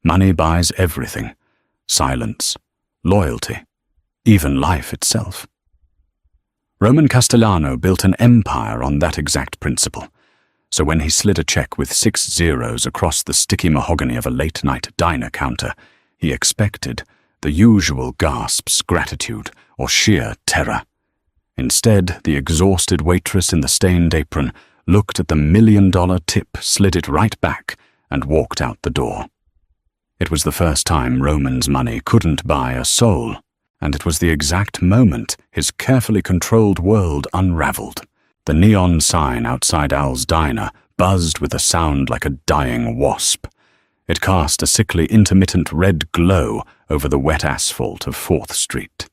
Money buys everything. Silence, loyalty, even life itself. Roman Castellano built an empire on that exact principle. So when he slid a check with 6 zeros across the sticky mahogany of a late-night diner counter, he expected the usual gasps, gratitude, or sheer terror. Instead, the exhausted waitress in the stained apron looked at the $1 million tip, slid it right back, and walked out the door. It was the first time Roman's money couldn't buy a soul, and it was the exact moment his carefully controlled world unraveled. The neon sign outside Al's diner buzzed with a sound like a dying wasp. It cast a sickly intermittent red glow over the wet asphalt of 4th Street.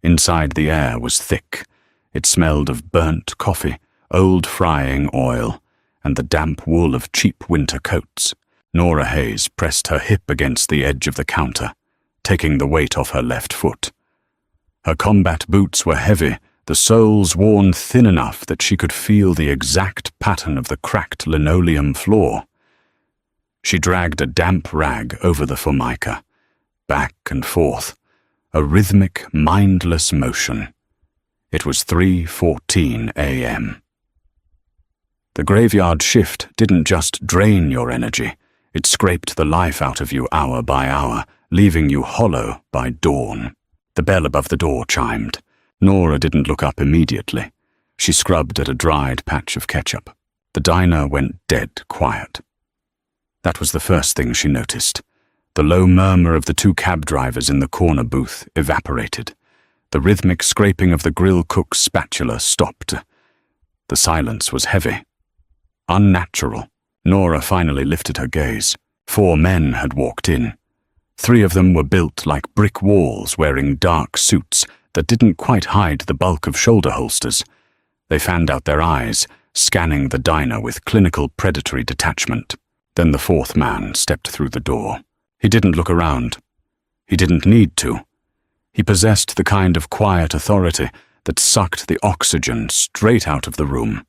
Inside, the air was thick. It smelled of burnt coffee, old frying oil, and the damp wool of cheap winter coats. Nora Hayes pressed her hip against the edge of the counter, taking the weight off her left foot. Her combat boots were heavy, the soles worn thin enough that she could feel the exact pattern of the cracked linoleum floor. She dragged a damp rag over the formica, back and forth, a rhythmic, mindless motion. It was 3:14 a.m. The graveyard shift didn't just drain your energy, it scraped the life out of you hour by hour, leaving you hollow by dawn. The bell above the door chimed. Nora didn't look up immediately. She scrubbed at a dried patch of ketchup. The diner went dead quiet. That was the first thing she noticed. The low murmur of the 2 cab drivers in the corner booth evaporated. The rhythmic scraping of the grill cook's spatula stopped. The silence was heavy. Unnatural. Nora finally lifted her gaze. 4 men had walked in. 3 of them were built like brick walls, wearing dark suits that didn't quite hide the bulk of shoulder holsters. They fanned out their eyes, scanning the diner with clinical predatory detachment. Then the 4th man stepped through the door. He didn't look around. He didn't need to. He possessed the kind of quiet authority that sucked the oxygen straight out of the room.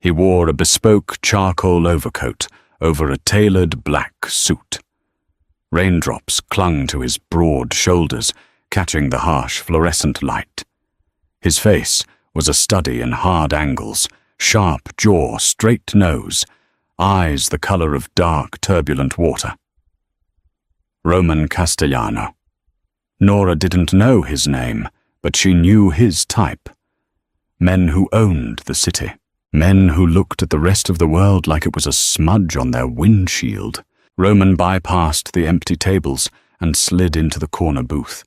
He wore a bespoke charcoal overcoat over a tailored black suit. Raindrops clung to his broad shoulders, catching the harsh fluorescent light. His face was a study in hard angles, sharp jaw, straight nose, eyes the color of dark, turbulent water. Roman Castellano. Nora didn't know his name, but she knew his type. Men who owned the city. Men who looked at the rest of the world like it was a smudge on their windshield. Roman bypassed the empty tables and slid into the corner booth.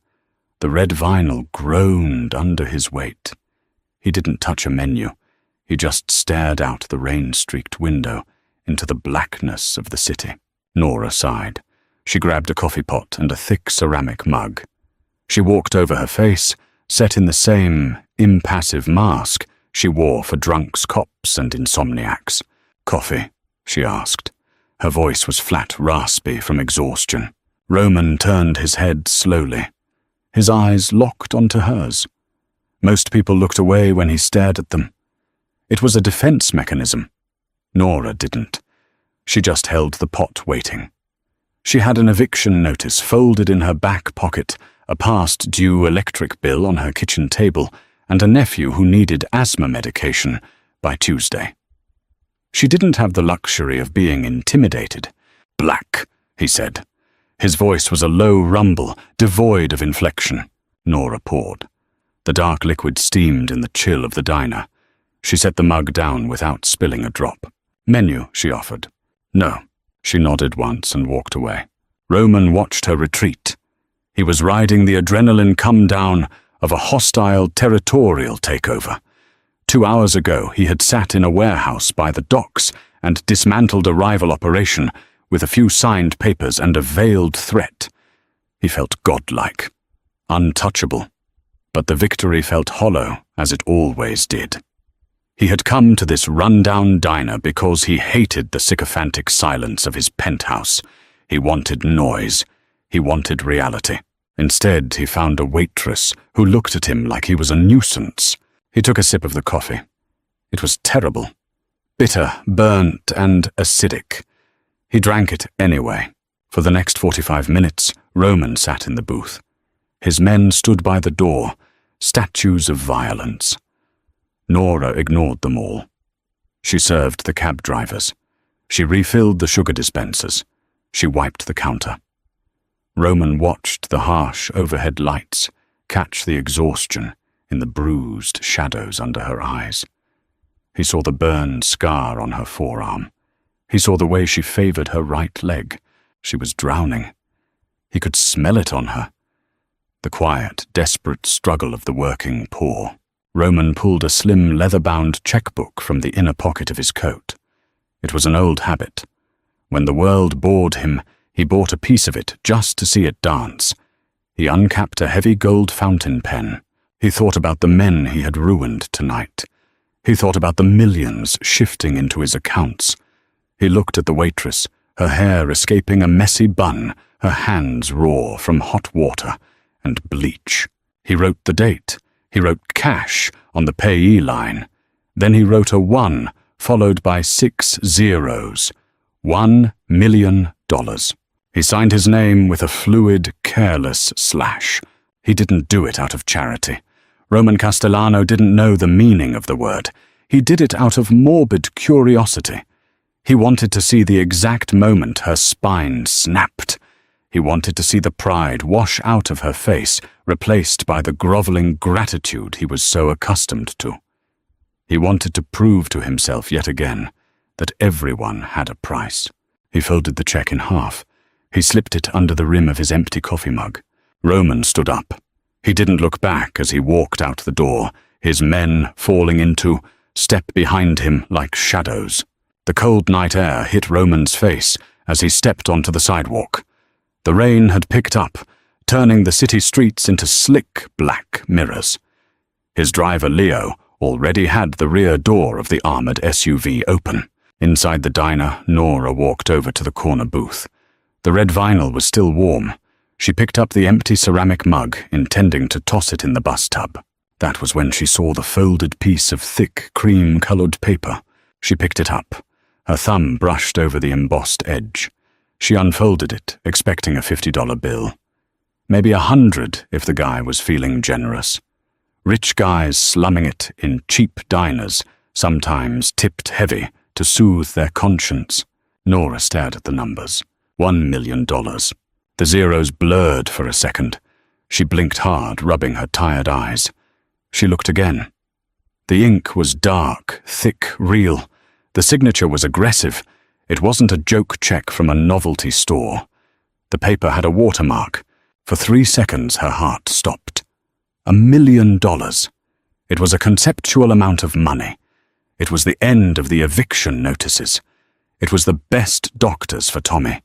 The red vinyl groaned under his weight. He didn't touch a menu. He just stared out the rain-streaked window into the blackness of the city. Nora sighed. She grabbed a coffee pot and a thick ceramic mug. She walked over her face, set in the same impassive mask she wore for drunks, cops, and insomniacs. "Coffee?" she asked. Her voice was flat, raspy from exhaustion. Roman turned his head slowly. His eyes locked onto hers. Most people looked away when he stared at them. It was a defense mechanism. Nora didn't. She just held the pot waiting. She had an eviction notice folded in her back pocket, a past-due electric bill on her kitchen table, and a nephew who needed asthma medication by Tuesday. She didn't have the luxury of being intimidated. "Black," he said. His voice was a low rumble, devoid of inflection. Nora poured. The dark liquid steamed in the chill of the diner. She set the mug down without spilling a drop. "Menu," she offered. "No." She nodded once and walked away. Roman watched her retreat. He was riding the adrenaline come-down of a hostile territorial takeover. 2 hours ago, he had sat in a warehouse by the docks and dismantled a rival operation with a few signed papers and a veiled threat. He felt godlike, untouchable, but the victory felt hollow, as it always did. He had come to this run-down diner because he hated the sycophantic silence of his penthouse. He wanted noise. He wanted reality. Instead, he found a waitress who looked at him like he was a nuisance. He took a sip of the coffee. It was terrible. Bitter, burnt, and acidic. He drank it anyway. For the next 45 minutes, Roman sat in the booth. His men stood by the door, statues of violence. Nora ignored them all. She served the cab drivers. She refilled the sugar dispensers. She wiped the counter. Roman watched the harsh overhead lights catch the exhaustion in the bruised shadows under her eyes. He saw the burned scar on her forearm. He saw the way she favored her right leg. She was drowning. He could smell it on her. The quiet, desperate struggle of the working poor. Roman pulled a slim, leather-bound checkbook from the inner pocket of his coat. It was an old habit. When the world bored him, he bought a piece of it just to see it dance. He uncapped a heavy gold fountain pen. He thought about the men he had ruined tonight. He thought about the millions shifting into his accounts. He looked at the waitress, her hair escaping a messy bun, her hands raw from hot water and bleach. He wrote the date. He wrote cash on the payee line. Then he wrote a 1 followed by 6 zeros. $1 million. He signed his name with a fluid, careless slash. He didn't do it out of charity. Roman Castellano didn't know the meaning of the word. He did it out of morbid curiosity. He wanted to see the exact moment her spine snapped. He wanted to see the pride wash out of her face, replaced by the groveling gratitude he was so accustomed to. He wanted to prove to himself yet again that everyone had a price. He folded the check in half. He slipped it under the rim of his empty coffee mug. Roman stood up. He didn't look back as he walked out the door, his men falling into, step behind him like shadows. The cold night air hit Roman's face as he stepped onto the sidewalk. The rain had picked up, turning the city streets into slick black mirrors. His driver, Leo, already had the rear door of the armored SUV open. Inside the diner, Nora walked over to the corner booth. The red vinyl was still warm. She picked up the empty ceramic mug, intending to toss it in the bus tub. That was when she saw the folded piece of thick, cream-colored paper. She picked it up. Her thumb brushed over the embossed edge. She unfolded it, expecting a $50 bill. Maybe 100 if the guy was feeling generous. Rich guys slumming it in cheap diners, sometimes tipped heavy to soothe their conscience. Nora stared at the numbers. $1 million. The zeros blurred for a second. She blinked hard, rubbing her tired eyes. She looked again. The ink was dark, thick, real. The signature was aggressive. It wasn't a joke check from a novelty store. The paper had a watermark. For 3 seconds her heart stopped. $1 million. It was a conceptual amount of money. It was the end of the eviction notices. It was the best doctors for Tommy.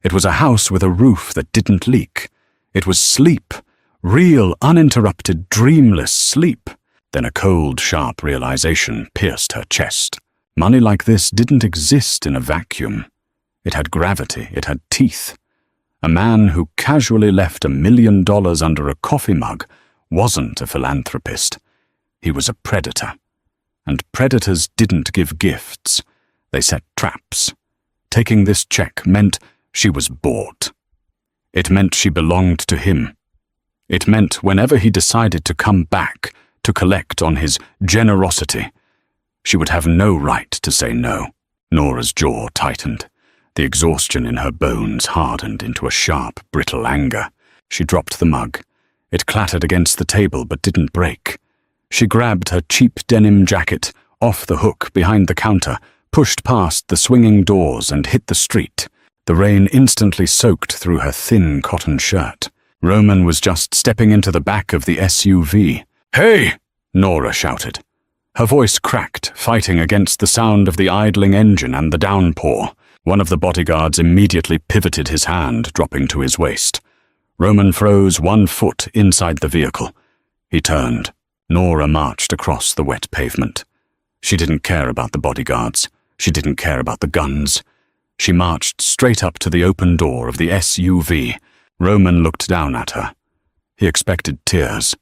It was a house with a roof that didn't leak. It was sleep. Real, uninterrupted, dreamless sleep. Then a cold, sharp realization pierced her chest. Money like this didn't exist in a vacuum. It had gravity, it had teeth. A man who casually left $1 million under a coffee mug wasn't a philanthropist. He was a predator. And predators didn't give gifts. They set traps. Taking this check meant she was bought. It meant she belonged to him. It meant whenever he decided to come back to collect on his generosity, she would have no right to say no. Nora's jaw tightened. The exhaustion in her bones hardened into a sharp, brittle anger. She dropped the mug. It clattered against the table but didn't break. She grabbed her cheap denim jacket off the hook behind the counter, pushed past the swinging doors and hit the street. The rain instantly soaked through her thin cotton shirt. Roman was just stepping into the back of the SUV. "Hey!" Nora shouted. Her voice cracked, fighting against the sound of the idling engine and the downpour. One of the bodyguards immediately pivoted his hand, dropping to his waist. Roman froze 1 foot inside the vehicle. He turned. Nora marched across the wet pavement. She didn't care about the bodyguards. She didn't care about the guns. She marched straight up to the open door of the SUV. Roman looked down at her. He expected tears.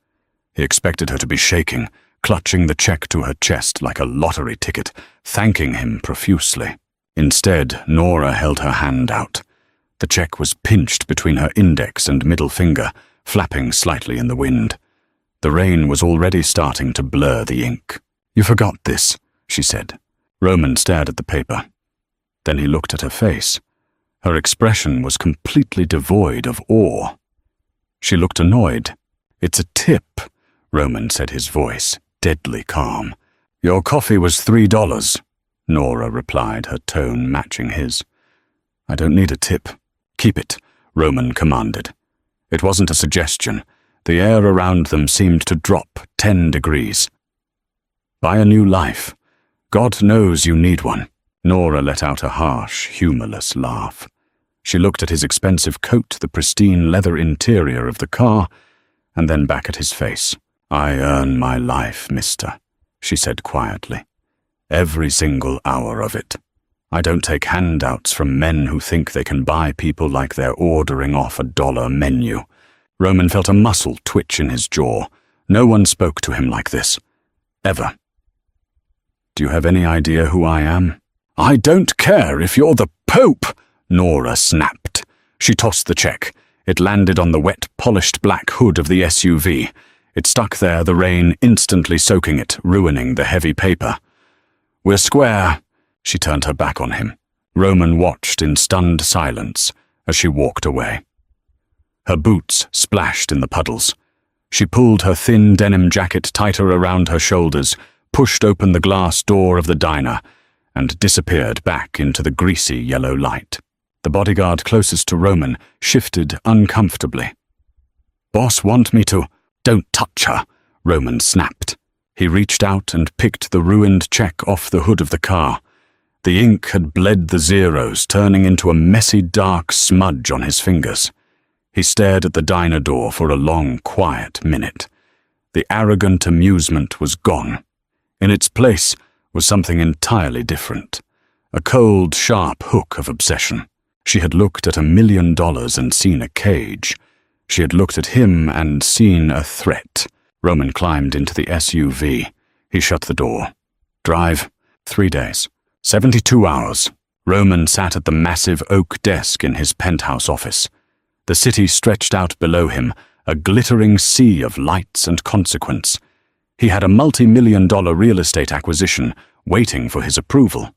He expected her to be shaking, clutching the check to her chest like a lottery ticket, thanking him profusely. Instead, Nora held her hand out. The check was pinched between her index and middle finger, flapping slightly in the wind. The rain was already starting to blur the ink. "You forgot this," she said. Roman stared at the paper. Then he looked at her face. Her expression was completely devoid of awe. She looked annoyed. "It's a tip," Roman said, his voice deadly calm. "Your coffee was $3, Nora replied, her tone matching his. "I don't need a tip. Keep it," Roman commanded. It wasn't a suggestion. The air around them seemed to drop 10 degrees. "Buy a new life. God knows you need one." Nora let out a harsh, humorless laugh. She looked at his expensive coat, the pristine leather interior of the car, and then back at his face. "I earn my life, mister," she said quietly. "Every single hour of it. I don't take handouts from men who think they can buy people like they're ordering off a $1 menu." Roman felt a muscle twitch in his jaw. No one spoke to him like this. Ever. "Do you have any idea who I am?" "I don't care if you're the Pope," Nora snapped. She tossed the check. It landed on the wet, polished black hood of the SUV. It stuck there, the rain instantly soaking it, ruining the heavy paper. "We're square." She turned her back on him. Roman watched in stunned silence as she walked away. Her boots splashed in the puddles. She pulled her thin denim jacket tighter around her shoulders, pushed open the glass door of the diner, and disappeared back into the greasy yellow light. The bodyguard closest to Roman shifted uncomfortably. "Boss want me to—" "Don't touch her," Roman snapped. He reached out and picked the ruined check off the hood of the car. The ink had bled the zeros, turning into a messy dark smudge on his fingers. He stared at the diner door for a long, quiet minute. The arrogant amusement was gone. In its place was something entirely different. A cold, sharp hook of obsession. She had looked at $1 million and seen a cage. She had looked at him and seen a threat. Roman climbed into the SUV. He shut the door. Drive, 3 days. 72 hours. Roman sat at the massive oak desk in his penthouse office. The city stretched out below him, a glittering sea of lights and consequence. He had a multi-million-dollar real estate acquisition waiting for his approval.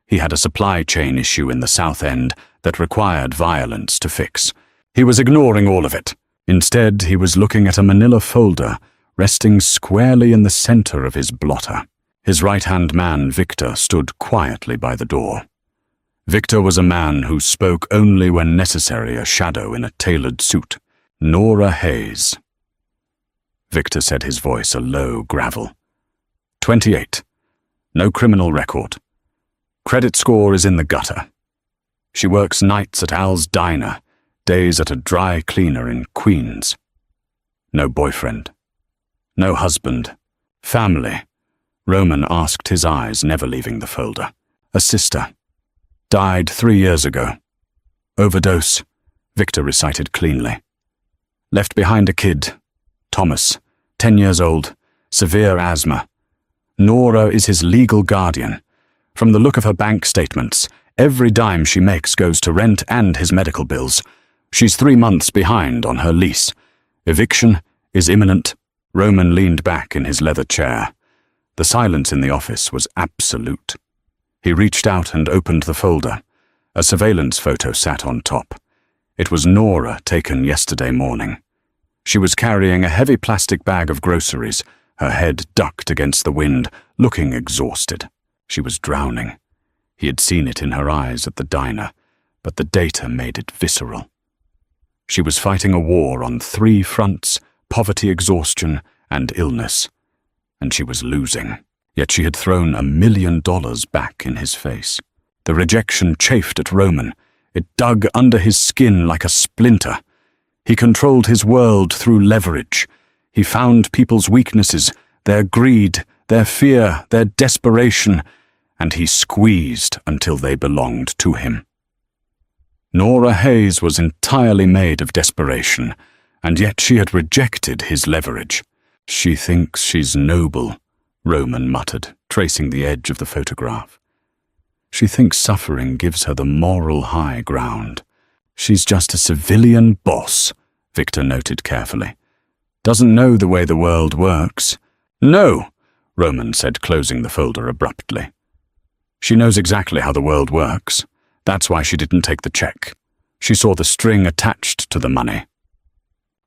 He had a supply chain issue in the South End that required violence to fix. He was ignoring all of it. Instead, he was looking at a manila folder resting squarely in the center of his blotter. His right-hand man, Victor, stood quietly by the door. Victor was a man who spoke only when necessary, a shadow in a tailored suit. Nora Hayes. Victor said, his voice a low gravel. 28. No criminal record. Credit score is in the gutter. She works nights at Al's diner, days at a dry cleaner in Queens. No boyfriend. No husband. Family. Roman asked, his eyes never leaving the folder. A sister. Died 3 years ago. Overdose, Victor recited cleanly. Left behind a kid. Thomas, 10 years old, severe asthma. Nora is his legal guardian. From the look of her bank statements, every dime she makes goes to rent and his medical bills. She's 3 months behind on her lease. Eviction is imminent. Roman leaned back in his leather chair. The silence in the office was absolute. He reached out and opened the folder. A surveillance photo sat on top. It was Nora, taken yesterday morning. She was carrying a heavy plastic bag of groceries, her head ducked against the wind, looking exhausted. She was drowning. He had seen it in her eyes at the diner, but the data made it visceral. She was fighting a war on 3 fronts: poverty, exhaustion, and illness. And she was losing. Yet she had thrown $1 million back in his face. The rejection chafed at Roman. It dug under his skin like a splinter. He controlled his world through leverage. He found people's weaknesses, their greed, their fear, their desperation, and he squeezed until they belonged to him. Nora Hayes was entirely made of desperation, and yet she had rejected his leverage. "She thinks she's noble," Roman muttered, tracing the edge of the photograph. "She thinks suffering gives her the moral high ground. She's just a civilian boss, Victor noted carefully. Doesn't know the way the world works. No, Roman said, closing the folder abruptly. She knows exactly how the world works. That's why she didn't take the check. She saw the string attached to the money.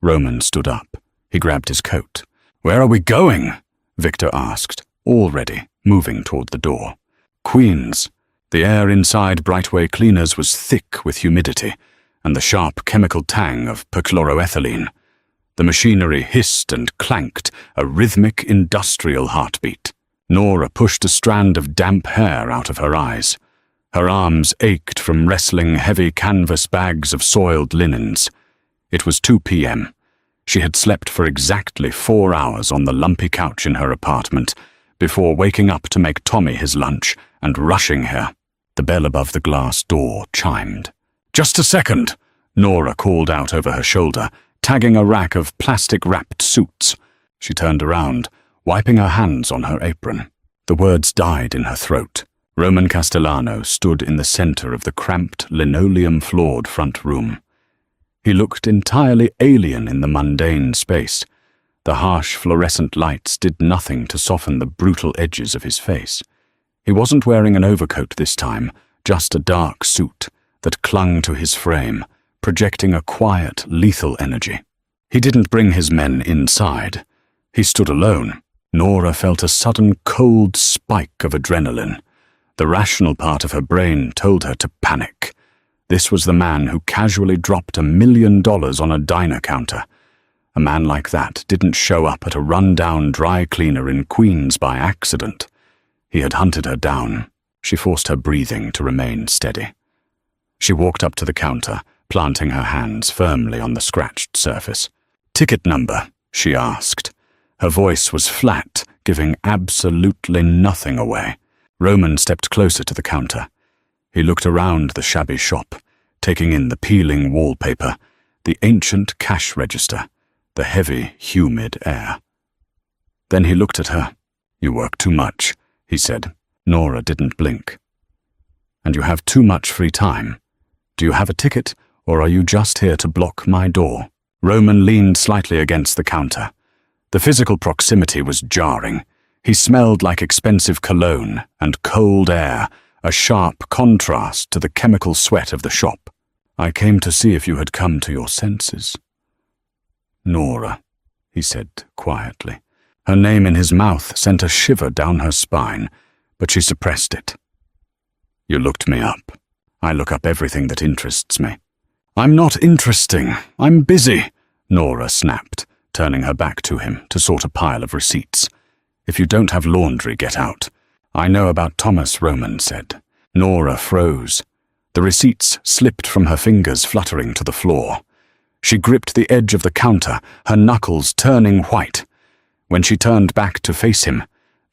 Roman stood up. He grabbed his coat. Where are we going? Victor asked, already moving toward the door. Queens. The air inside Brightway Cleaners was thick with humidity and the sharp chemical tang of perchloroethylene. The machinery hissed and clanked, a rhythmic industrial heartbeat. Nora pushed a strand of damp hair out of her eyes. Her arms ached from wrestling heavy canvas bags of soiled linens. It was 2 p.m. She had slept for exactly 4 hours on the lumpy couch in her apartment before waking up to make Tommy his lunch and rushing here. The bell above the glass door chimed. Just a second, Nora called out over her shoulder, tagging a rack of plastic-wrapped suits. She turned around, wiping her hands on her apron. The words died in her throat. Roman Castellano stood in the center of the cramped, linoleum-floored front room. He looked entirely alien in the mundane space. The harsh fluorescent lights did nothing to soften the brutal edges of his face. He wasn't wearing an overcoat this time, just a dark suit that clung to his frame, projecting a quiet, lethal energy. He didn't bring his men inside. He stood alone. Nora felt a sudden cold spike of adrenaline. The rational part of her brain told her to panic. This was the man who casually dropped $1 million on a diner counter. A man like that didn't show up at a run-down dry cleaner in Queens by accident. He had hunted her down. She forced her breathing to remain steady. She walked up to the counter, planting her hands firmly on the scratched surface. "Ticket number?" she asked. Her voice was flat, giving absolutely nothing away. Roman stepped closer to the counter. He looked around the shabby shop, taking in the peeling wallpaper, the ancient cash register, the heavy, humid air. Then he looked at her. "You work too much," he said. Nora didn't blink. "And you have too much free time. Do you have a ticket, or are you just here to block my door?" Roman leaned slightly against the counter. The physical proximity was jarring. He smelled like expensive cologne and cold air, a sharp contrast to the chemical sweat of the shop. "I came to see if you had come to your senses." "Nora," he said quietly. Her name in his mouth sent a shiver down her spine, but she suppressed it. "You looked me up. I look up everything that interests me." "I'm not interesting. I'm busy," Nora snapped, turning her back to him to sort a pile of receipts. "If you don't have laundry, get out." "I know about Thomas," Roman said. Nora froze. The receipts slipped from her fingers, fluttering to the floor. She gripped the edge of the counter, her knuckles turning white. When she turned back to face him,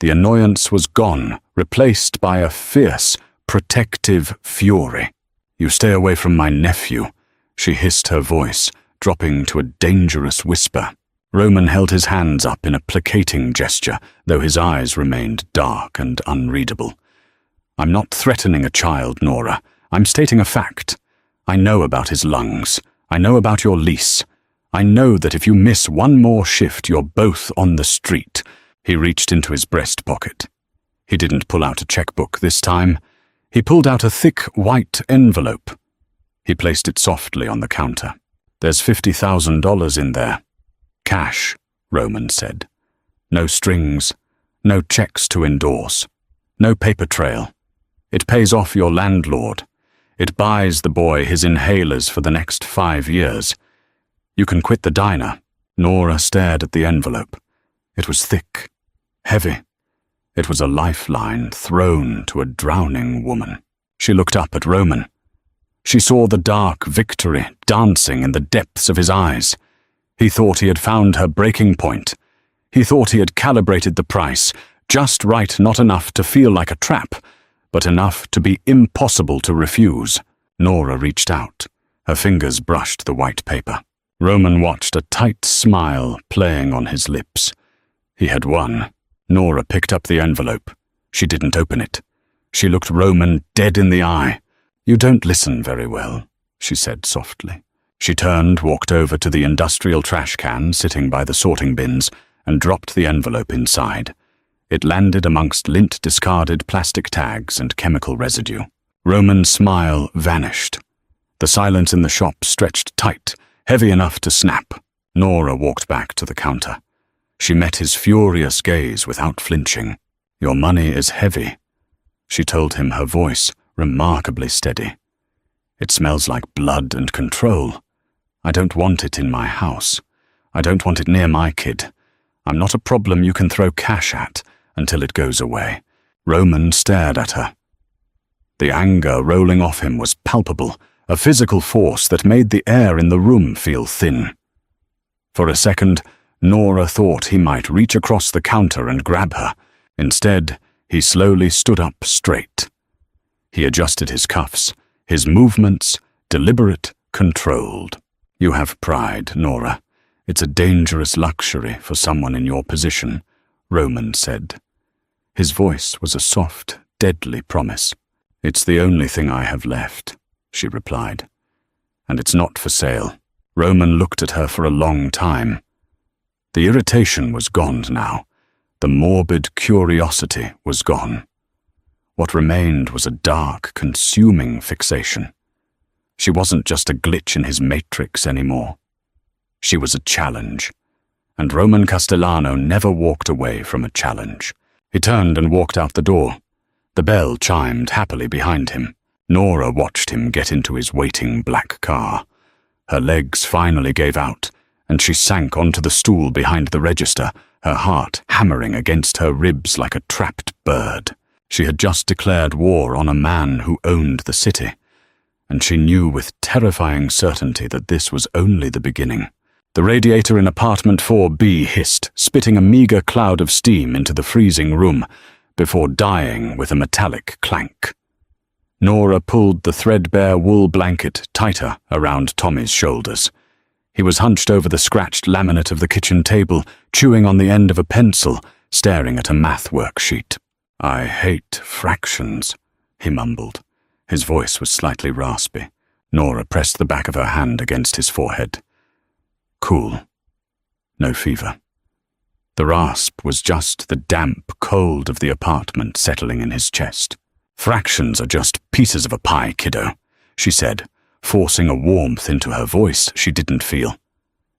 the annoyance was gone, replaced by a fierce, protective fury. "You stay away from my nephew," she hissed, her voice dropping to a dangerous whisper. Roman held his hands up in a placating gesture, though his eyes remained dark and unreadable. "I'm not threatening a child, Nora. I'm stating a fact. I know about his lungs. I know about your lease. I know that if you miss one more shift, you're both on the street." He reached into his breast pocket. He didn't pull out a checkbook this time. He pulled out a thick white envelope. He placed it softly on the counter. "There's $50,000 in there. Cash," Roman said. "No strings, no checks to endorse, no paper trail. It pays off your landlord. It buys the boy his inhalers for the next 5 years. You can quit the diner." Nora stared at the envelope. It was thick, heavy. It was a lifeline thrown to a drowning woman. She looked up at Roman. She saw the dark victory dancing in the depths of his eyes. He thought he had found her breaking point. He thought he had calibrated the price, just right, not enough to feel like a trap, but enough to be impossible to refuse. Nora reached out. Her fingers brushed the white paper. Roman watched, a tight smile playing on his lips. He had won. Nora picked up the envelope. She didn't open it. She looked Roman dead in the eye. "You don't listen very well," she said softly. She turned, walked over to the industrial trash can sitting by the sorting bins, and dropped the envelope inside. It landed amongst lint-discarded plastic tags and chemical residue. Roman's smile vanished. The silence in the shop stretched tight, heavy enough to snap. Nora walked back to the counter. She met his furious gaze without flinching. "Your money is heavy," she told him, her voice remarkably steady. "It smells like blood and control. I don't want it in my house. I don't want it near my kid. I'm not a problem you can throw cash at until it goes away." Roman stared at her. The anger rolling off him was palpable, a physical force that made the air in the room feel thin. For a second, Nora thought he might reach across the counter and grab her. Instead, he slowly stood up straight. He adjusted his cuffs, his movements deliberate, controlled. "You have pride, Nora. It's a dangerous luxury for someone in your position," Roman said. His voice was a soft, deadly promise. "It's the only thing I have left," she replied. "And it's not for sale." Roman looked at her for a long time. The irritation was gone now. The morbid curiosity was gone. What remained was a dark, consuming fixation. She wasn't just a glitch in his matrix anymore. She was a challenge, and Roman Castellano never walked away from a challenge. He turned and walked out the door. The bell chimed happily behind him. Nora watched him get into his waiting black car. Her legs finally gave out, and she sank onto the stool behind the register, her heart hammering against her ribs like a trapped bird. She had just declared war on a man who owned the city, and she knew with terrifying certainty that this was only the beginning. The radiator in apartment 4B hissed, spitting a meager cloud of steam into the freezing room, before dying with a metallic clank. Nora pulled the threadbare wool blanket tighter around Tommy's shoulders. He was hunched over the scratched laminate of the kitchen table, chewing on the end of a pencil, staring at a math worksheet. "I hate fractions," he mumbled. His voice was slightly raspy. Nora pressed the back of her hand against his forehead. "Cool. No fever." The rasp was just the damp cold of the apartment settling in his chest. "Fractions are just pieces of a pie, kiddo," she said, forcing a warmth into her voice she didn't feel.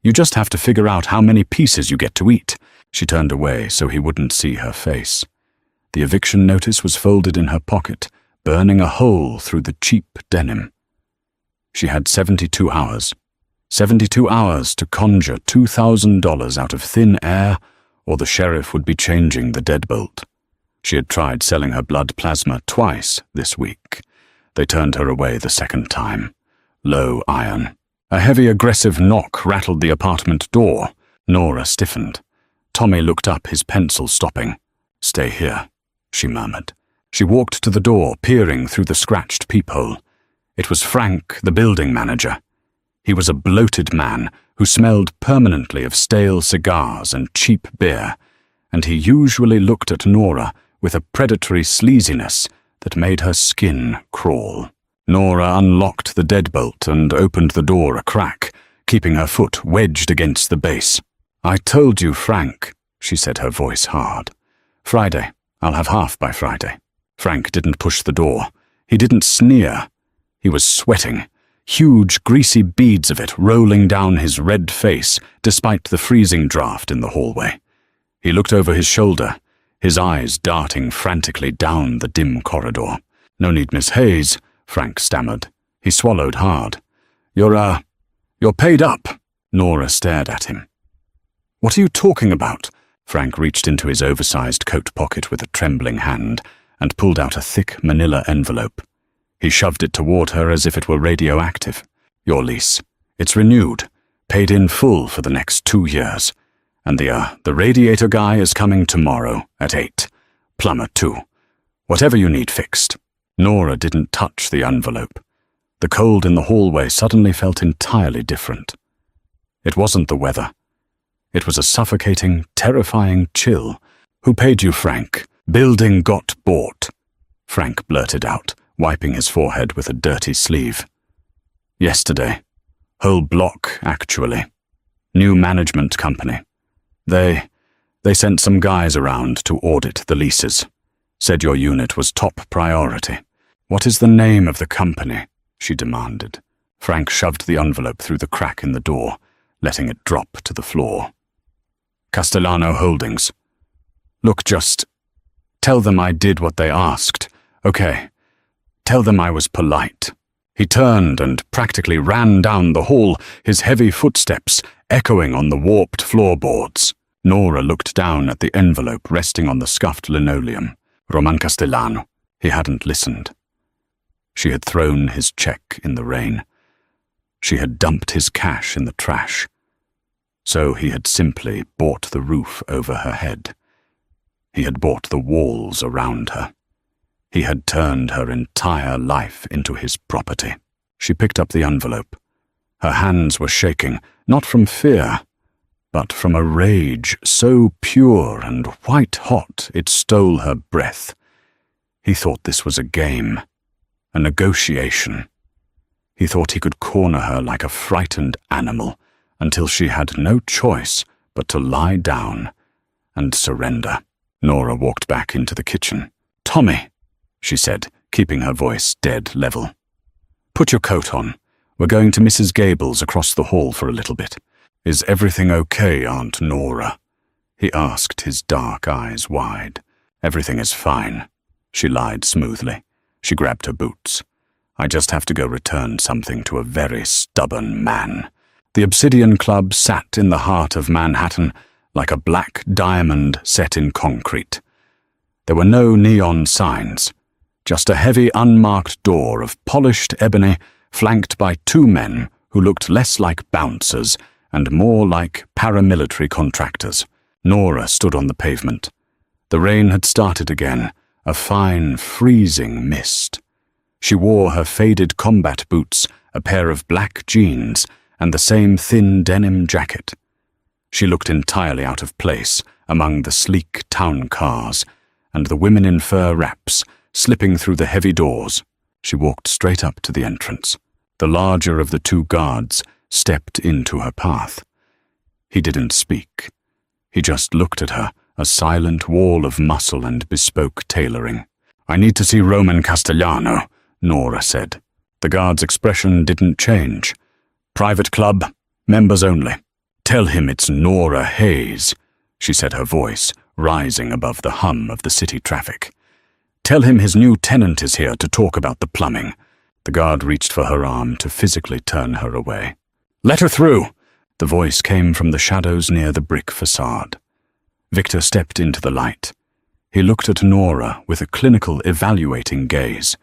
"You just have to figure out how many pieces you get to eat." She turned away so he wouldn't see her face. The eviction notice was folded in her pocket, burning a hole through the cheap denim. She had 72 hours. 72 hours to conjure $2,000 out of thin air, or the sheriff would be changing the deadbolt. She had tried selling her blood plasma twice this week. They turned her away the second time. Low iron. A heavy, aggressive knock rattled the apartment door. Nora stiffened. Tommy looked up, his pencil stopping. "Stay here," she murmured. She walked to the door, peering through the scratched peephole. It was Frank, the building manager. He was a bloated man who smelled permanently of stale cigars and cheap beer, and he usually looked at Nora with a predatory sleaziness that made her skin crawl. Nora unlocked the deadbolt and opened the door a crack, keeping her foot wedged against the base. "I told you, Frank," she said, her voice hard. "Friday. I'll have half by Friday." Frank didn't push the door. He didn't sneer. He was sweating, huge greasy beads of it rolling down his red face despite the freezing draft in the hallway. He looked over his shoulder, his eyes darting frantically down the dim corridor. "No need, Miss Hayes," Frank stammered. He swallowed hard. You're paid up." Nora stared at him. "What are you talking about?" Frank reached into his oversized coat pocket with a trembling hand and pulled out a thick manila envelope. He shoved it toward her as if it were radioactive. "Your lease. It's renewed, paid in full for the next 2 years. And the radiator guy is coming tomorrow at 8. Plumber too. Whatever you need fixed." Nora didn't touch the envelope. The cold in the hallway suddenly felt entirely different. It wasn't the weather. It was a suffocating, terrifying chill. "Who paid you, Frank? Building got bought," Frank blurted out, wiping his forehead with a dirty sleeve. Yesterday. Whole block, actually. New management company. They sent some guys around to audit the leases. Said your unit was top priority. What is the name of the company? She demanded. Frank shoved the envelope through the crack in the door, letting it drop to the floor. Castellano Holdings. Look, just tell them I did what they asked, okay? Tell them I was polite. He turned and practically ran down the hall, his heavy footsteps echoing on the warped floorboards. Nora looked down at the envelope resting on the scuffed linoleum. Roman Castellano. He hadn't listened. She had thrown his check in the rain. She had dumped his cash in the trash. So he had simply bought the roof over her head. He had bought the walls around her. He had turned her entire life into his property. She picked up the envelope. Her hands were shaking, not from fear, but from a rage so pure and white-hot it stole her breath. He thought this was a game, a negotiation. He thought he could corner her like a frightened animal until she had no choice but to lie down and surrender. Nora walked back into the kitchen. "Tommy," she said, keeping her voice dead level. "Put your coat on. We're going to Mrs. Gable's across the hall for a little bit. Is everything okay, Aunt Nora?" He asked, his dark eyes wide. "Everything is fine," she lied smoothly. She grabbed her boots. "I just have to go return something to a very stubborn man." The Obsidian Club sat in the heart of Manhattan like a black diamond set in concrete. There were no neon signs, just a heavy unmarked door of polished ebony flanked by two men who looked less like bouncers and more like paramilitary contractors. Nora stood on the pavement. The rain had started again, a fine, freezing mist. She wore her faded combat boots, a pair of black jeans, and the same thin denim jacket. She looked entirely out of place among the sleek town cars and the women in fur wraps slipping through the heavy doors. She walked straight up to the entrance. The larger of the two guards stepped into her path. He didn't speak. He just looked at her, a silent wall of muscle and bespoke tailoring. "I need to see Roman Castellano," Nora said. The guard's expression didn't change. "Private club, members only. Tell him it's Nora Hayes," she said, her voice rising above the hum of the city traffic. "Tell him his new tenant is here to talk about the plumbing." The guard reached for her arm to physically turn her away. "Let her through!" The voice came from the shadows near the brick facade. Victor stepped into the light. He looked at Nora with a clinical, evaluating gaze.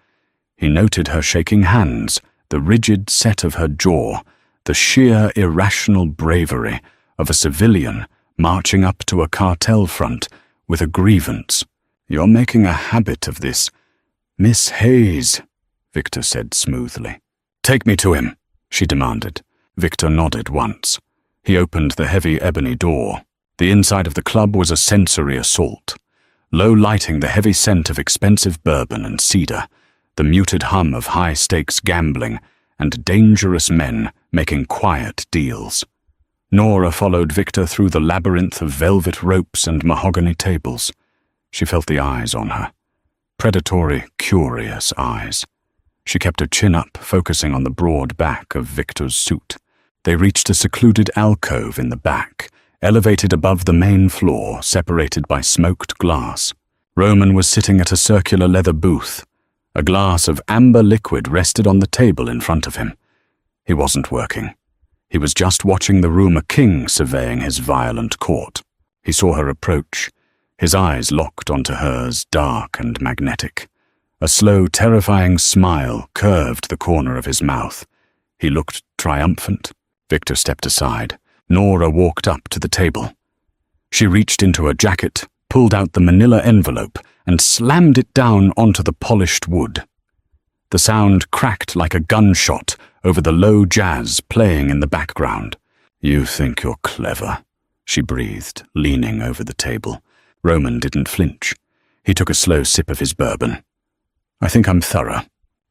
He noted her shaking hands, the rigid set of her jaw, the sheer irrational bravery of a civilian marching up to a cartel front with a grievance. "You're making a habit of this, Miss Hayes," Victor said smoothly. "Take me to him," she demanded. Victor nodded once. He opened the heavy ebony door. The inside of the club was a sensory assault. Low lighting, the heavy scent of expensive bourbon and cedar, the muted hum of high-stakes gambling, and dangerous men making quiet deals. Nora followed Victor through the labyrinth of velvet ropes and mahogany tables. She felt the eyes on her. Predatory, curious eyes. She kept her chin up, focusing on the broad back of Victor's suit. They reached a secluded alcove in the back, elevated above the main floor, separated by smoked glass. Roman was sitting at a circular leather booth. A glass of amber liquid rested on the table in front of him. He wasn't working. He was just watching the room a king surveying his violent court. He saw her approach. His eyes locked onto hers, dark and magnetic. A slow, terrifying smile curved the corner of his mouth. He looked triumphant. Victor stepped aside. Nora walked up to the table. She reached into her jacket, pulled out the manila envelope, and slammed it down onto the polished wood. The sound cracked like a gunshot over the low jazz playing in the background. "You think you're clever," she breathed, leaning over the table. Roman didn't flinch. He took a slow sip of his bourbon. "I think I'm thorough.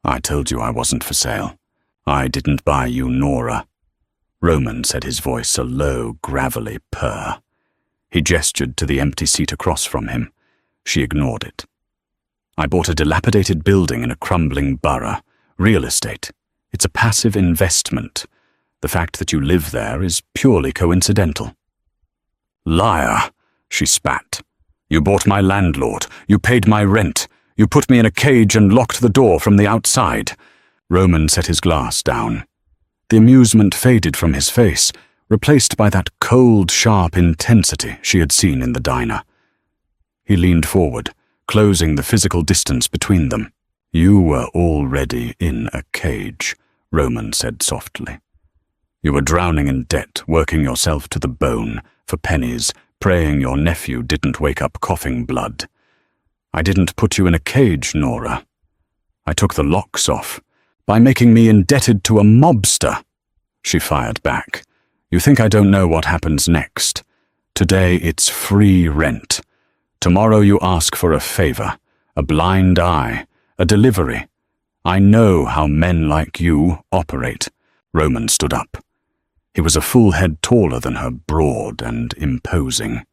I told you I wasn't for sale. "I didn't buy you Nora." Roman said, his voice a low, gravelly purr. He gestured to the empty seat across from him. She ignored it. "I bought a dilapidated building in a crumbling borough. Real estate. It's a passive investment. The fact that you live there is purely coincidental." "Liar," she spat. "You bought my landlord. You paid my rent. You put me in a cage and locked the door from the outside." Roman set his glass down. The amusement faded from his face, replaced by that cold, sharp intensity she had seen in the diner. He leaned forward, closing the physical distance between them. "You were already in a cage," Roman said softly. "You were drowning in debt, working yourself to the bone, for pennies, praying your nephew didn't wake up coughing blood. I didn't put you in a cage, Nora. I took the locks off, by making me indebted to a mobster." She fired back. "You think I don't know what happens next? Today it's free rent. Tomorrow you ask for a favor, a blind eye, a delivery. I know how men like you operate." Roman stood up. He was a full head taller than her, broad and imposing.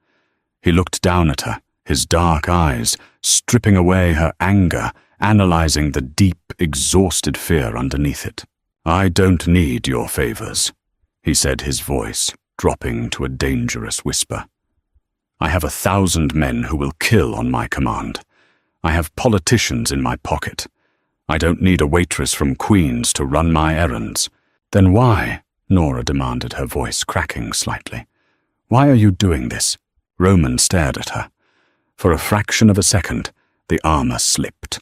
He looked down at her, his dark eyes stripping away her anger, analyzing the deep, exhausted fear underneath it. "I don't need your favors," he said, his voice dropping to a dangerous whisper. "I have 1,000 men who will kill on my command. I have politicians in my pocket. I don't need a waitress from Queens to run my errands." "Then why?" Nora demanded, her voice cracking slightly. "Why are you doing this?" Roman stared at her. For a fraction of a second, the armor slipped.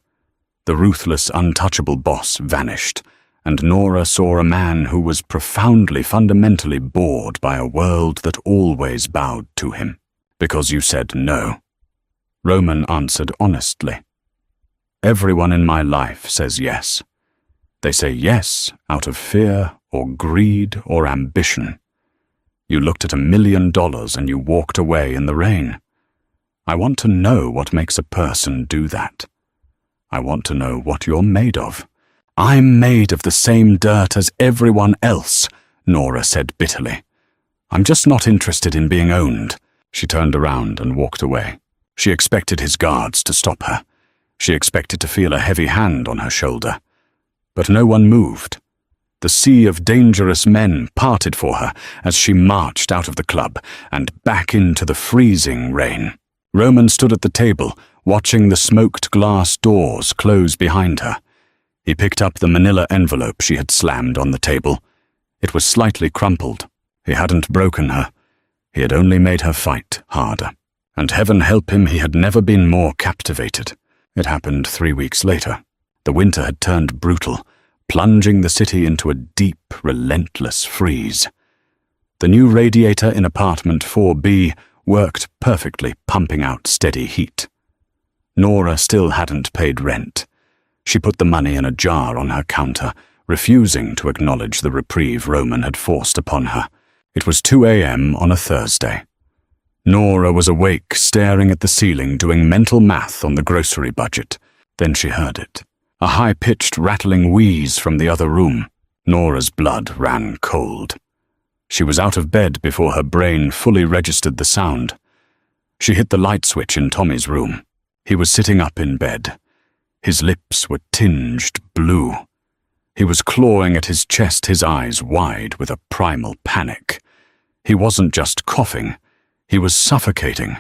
The ruthless, untouchable boss vanished, and Nora saw a man who was profoundly, fundamentally bored by a world that always bowed to him. "Because you said no." Roman answered honestly. "Everyone in my life says yes. They say yes out of fear or greed or ambition. You looked at $1 million and you walked away in the rain. I want to know what makes a person do that. I want to know what you're made of." "I'm made of the same dirt as everyone else," Nora said bitterly. "I'm just not interested in being owned." She turned around and walked away. She expected his guards to stop her. She expected to feel a heavy hand on her shoulder. But no one moved. The sea of dangerous men parted for her as she marched out of the club and back into the freezing rain. Roman stood at the table, watching the smoked glass doors close behind her. He picked up the manila envelope she had slammed on the table. It was slightly crumpled. He hadn't broken her. He had only made her fight harder. And heaven help him, he had never been more captivated. It happened 3 weeks later. The winter had turned brutal, plunging the city into a deep, relentless freeze. The new radiator in apartment 4B worked perfectly, pumping out steady heat. Nora still hadn't paid rent. She put the money in a jar on her counter, refusing to acknowledge the reprieve Roman had forced upon her. It was 2 a.m. on a Thursday. Nora was awake, staring at the ceiling, doing mental math on the grocery budget. Then she heard it. A high-pitched, rattling wheeze from the other room. Nora's blood ran cold. She was out of bed before her brain fully registered the sound. She hit the light switch in Tommy's room. He was sitting up in bed. His lips were tinged blue. He was clawing at his chest, his eyes wide with a primal panic. He wasn't just coughing. He was suffocating.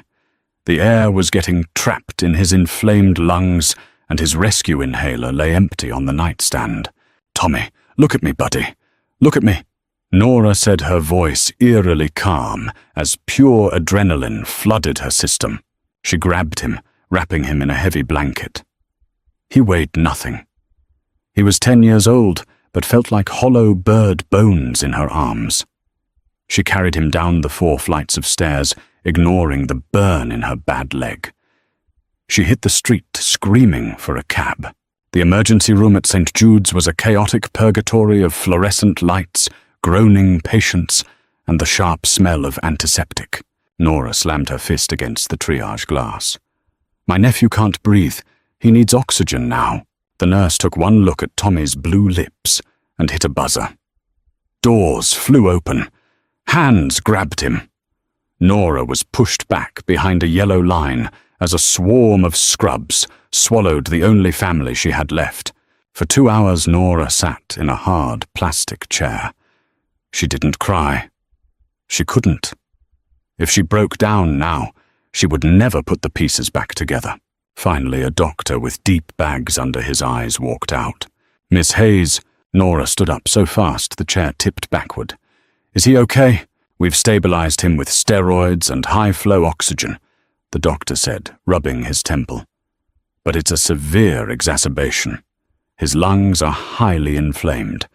The air was getting trapped in his inflamed lungs, and his rescue inhaler lay empty on the nightstand. "Tommy, look at me, buddy. Look at me." Nora said, her voice eerily calm, as pure adrenaline flooded her system. She grabbed him, wrapping him in a heavy blanket. He weighed nothing. He was 10 years old, but felt like hollow bird bones in her arms. She carried him down the 4 flights of stairs, ignoring the burn in her bad leg. She hit the street, screaming for a cab. The emergency room at St. Jude's was a chaotic purgatory of fluorescent lights, groaning patients, and the sharp smell of antiseptic. Nora slammed her fist against the triage glass. "My nephew can't breathe. He needs oxygen now." The nurse took one look at Tommy's blue lips and hit a buzzer. Doors flew open. Hands grabbed him. Nora was pushed back behind a yellow line as a swarm of scrubs swallowed the only family she had left. For 2 hours Nora sat in a hard plastic chair. She didn't cry. She couldn't. If she broke down now, she would never put the pieces back together. Finally, a doctor with deep bags under his eyes walked out. "Miss Hayes," Nora stood up so fast the chair tipped backward. "Is he okay? We've stabilized him with steroids and high-flow oxygen," the doctor said, rubbing his temple. "But it's a severe exacerbation. His lungs are highly inflamed.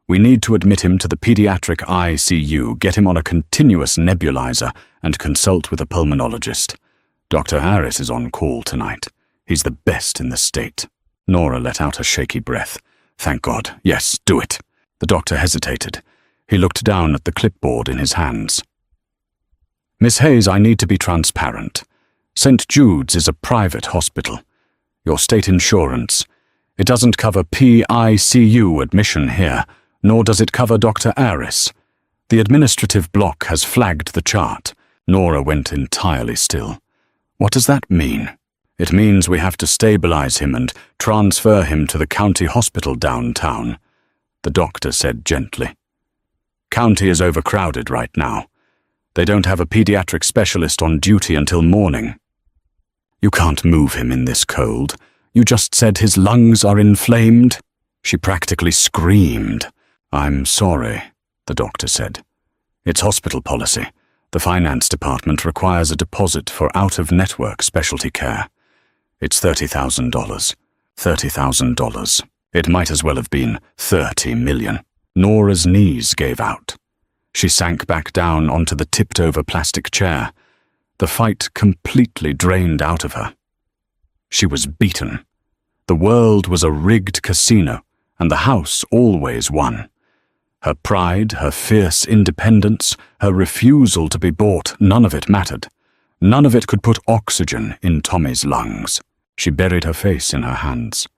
We need to admit him to the pediatric ICU, get him on a continuous nebulizer, and consult with a pulmonologist. Dr. Harris is on call tonight. He's the best in the state." Nora let out a shaky breath. "Thank God. Yes, do it." The doctor hesitated. He looked down at the clipboard in his hands. "Miss Hayes, I need to be transparent. St. Jude's is a private hospital. Your state insurance. It doesn't cover PICU admission here, nor does it cover Dr. Harris. The administrative block has flagged the chart." Nora went entirely still. "What does that mean?" "It means we have to stabilize him and transfer him to the county hospital downtown," the doctor said gently. "County is overcrowded right now. They don't have a pediatric specialist on duty until morning." "You can't move him in this cold. You just said his lungs are inflamed." She practically screamed. "I'm sorry," the doctor said. "It's hospital policy. The finance department requires a deposit for out-of-network specialty care. It's $30,000. $30,000. It might as well have been 30 million. Nora's knees gave out. She sank back down onto the tipped-over plastic chair. The fight completely drained out of her. She was beaten. The world was a rigged casino, and the house always won. Her pride, her fierce independence, her refusal to be bought, none of it mattered. None of it could put oxygen in Tommy's lungs. She buried her face in her hands.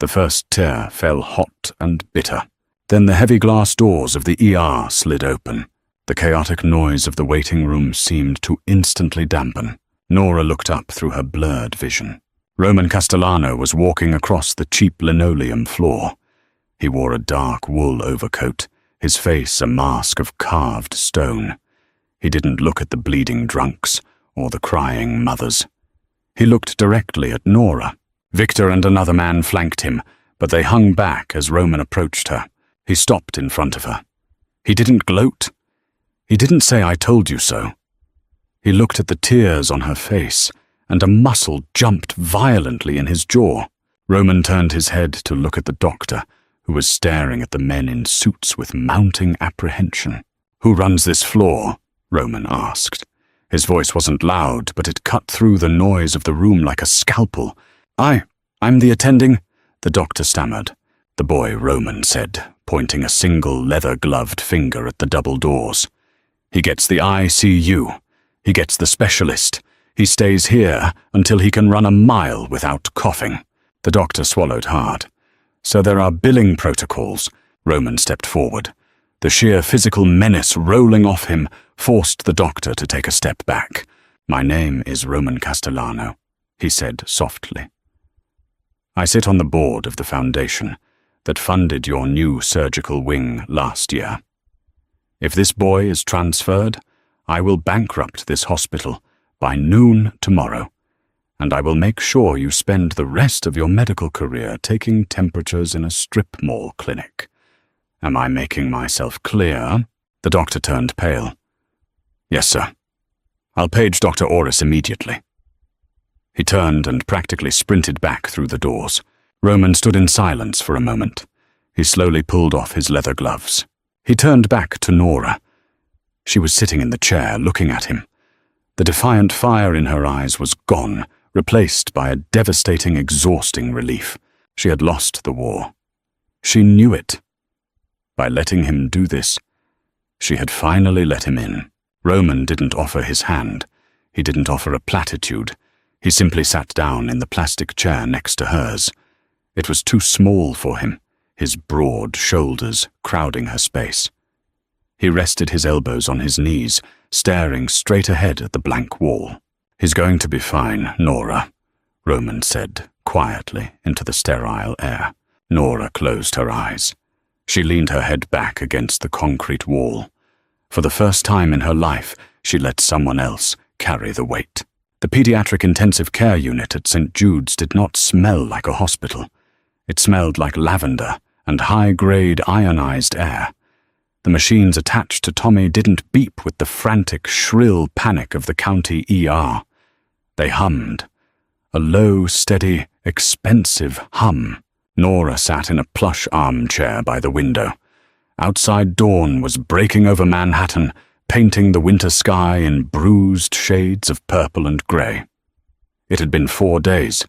The first tear fell hot and bitter. Then the heavy glass doors of the ER slid open. The chaotic noise of the waiting room seemed to instantly dampen. Nora looked up through her blurred vision. Roman Castellano was walking across the cheap linoleum floor. He wore a dark wool overcoat, his face a mask of carved stone. He didn't look at the bleeding drunks or the crying mothers. He looked directly at Nora. Victor and another man flanked him, but they hung back as Roman approached her. He stopped in front of her. He didn't gloat. He didn't say, "I told you so." He looked at the tears on her face, and a muscle jumped violently in his jaw. Roman turned his head to look at the doctor, who was staring at the men in suits with mounting apprehension. "Who runs this floor?" Roman asked. His voice wasn't loud, but it cut through the noise of the room like a scalpel. I'm the attending," the doctor stammered. The boy, Roman said, pointing a single leather-gloved finger at the double doors. "He gets the ICU. He gets the specialist. He stays here until he can run a mile without coughing." The doctor swallowed hard. "So there are billing protocols." Roman stepped forward. The sheer physical menace rolling off him forced the doctor to take a step back. "My name is Roman Castellano," he said softly. "I sit on the board of the foundation that funded your new surgical wing last year. If this boy is transferred, I will bankrupt this hospital by noon tomorrow, and I will make sure you spend the rest of your medical career taking temperatures in a strip mall clinic. Am I making myself clear?" The doctor turned pale. "Yes, sir. I'll page Dr. Orris immediately." He turned and practically sprinted back through the doors. Roman stood in silence for a moment. He slowly pulled off his leather gloves. He turned back to Nora. She was sitting in the chair, looking at him. The defiant fire in her eyes was gone, replaced by a devastating, exhausting relief. She had lost the war. She knew it. By letting him do this, she had finally let him in. Roman didn't offer his hand. He didn't offer a platitude. He simply sat down in the plastic chair next to hers. It was too small for him. his broad shoulders crowding her space. He rested his elbows on his knees, staring straight ahead at the blank wall. "He's going to be fine, Nora," Roman said quietly into the sterile air. Nora closed her eyes. She leaned her head back against the concrete wall. For the first time in her life, she let someone else carry the weight. The pediatric intensive care unit at St. Jude's did not smell like a hospital. It smelled like lavender and high-grade ionized air. The machines attached to Tommy didn't beep with the frantic, shrill panic of the county ER. They hummed. A low, steady, expensive hum. Nora sat in a plush armchair by the window. Outside dawn was breaking over Manhattan, painting the winter sky in bruised shades of purple and grey. It had been 4 days.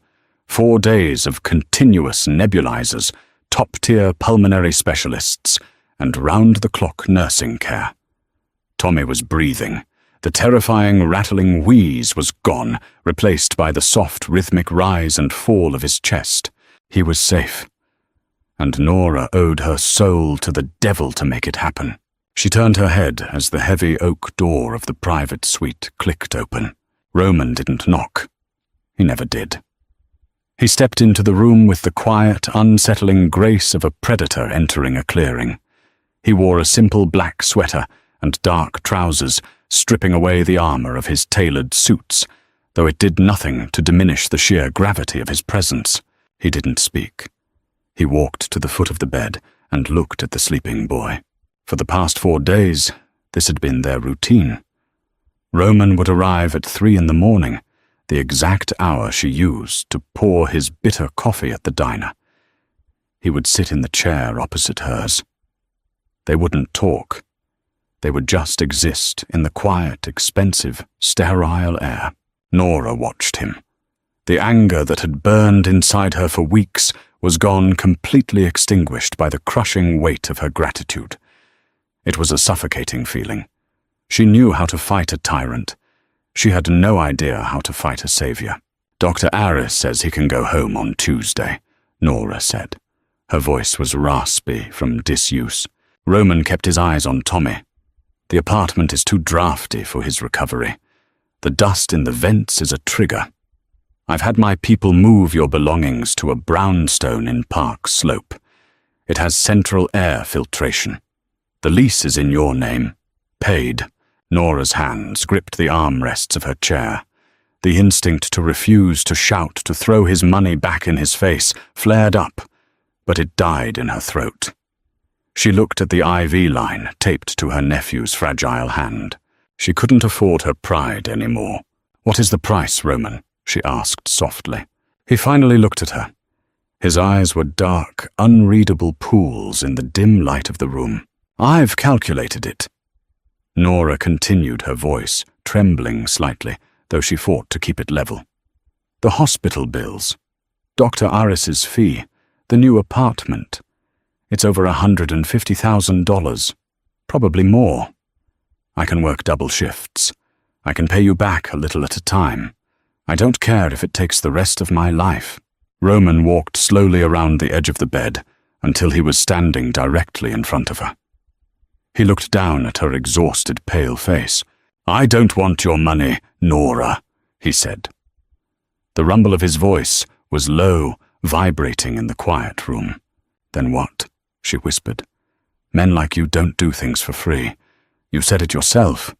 4 days of continuous nebulizers, top-tier pulmonary specialists, and round-the-clock nursing care. Tommy was breathing. The terrifying, rattling wheeze was gone, replaced by the soft, rhythmic rise and fall of his chest. He was safe. And Nora owed her soul to the devil to make it happen. She turned her head as the heavy oak door of the private suite clicked open. Roman didn't knock. He never did. He stepped into the room with the quiet, unsettling grace of a predator entering a clearing. He wore a simple black sweater and dark trousers, stripping away the armor of his tailored suits, though it did nothing to diminish the sheer gravity of his presence. He didn't speak. He walked to the foot of the bed and looked at the sleeping boy. For the past 4 days, this had been their routine. Roman would arrive at 3 in the morning, the exact hour she used to pour his bitter coffee at the diner. He would sit in the chair opposite hers. They wouldn't talk. They would just exist in the quiet, expensive, sterile air. Nora watched him. The anger that had burned inside her for weeks was gone, completely extinguished by the crushing weight of her gratitude. It was a suffocating feeling. She knew how to fight a tyrant. She had no idea how to fight a savior. "Dr. Aris says he can go home on Tuesday," Nora said. Her voice was raspy from disuse. Roman kept his eyes on Tommy. "The apartment is too drafty for his recovery. The dust in the vents is a trigger. I've had my people move your belongings to a brownstone in Park Slope. It has central air filtration. The lease is in your name. Paid." Nora's hands gripped the armrests of her chair. The instinct to refuse, to shout, to throw his money back in his face flared up, but it died in her throat. She looked at the IV line taped to her nephew's fragile hand. She couldn't afford her pride anymore. "What is the price, Roman?" she asked softly. He finally looked at her. His eyes were dark, unreadable pools in the dim light of the room. "I've calculated it." Nora continued, her voice trembling slightly, though she fought to keep it level. "The hospital bills, Dr. Aris's fee, the new apartment. It's over $150,000, probably more. I can work double shifts. I can pay you back a little at a time. I don't care if it takes the rest of my life." Roman walked slowly around the edge of the bed until he was standing directly in front of her. He looked down at her exhausted, pale face. "I don't want your money, Nora," he said. The rumble of his voice was low, vibrating in the quiet room. "Then what?" she whispered. "Men like you don't do things for free. You said it yourself.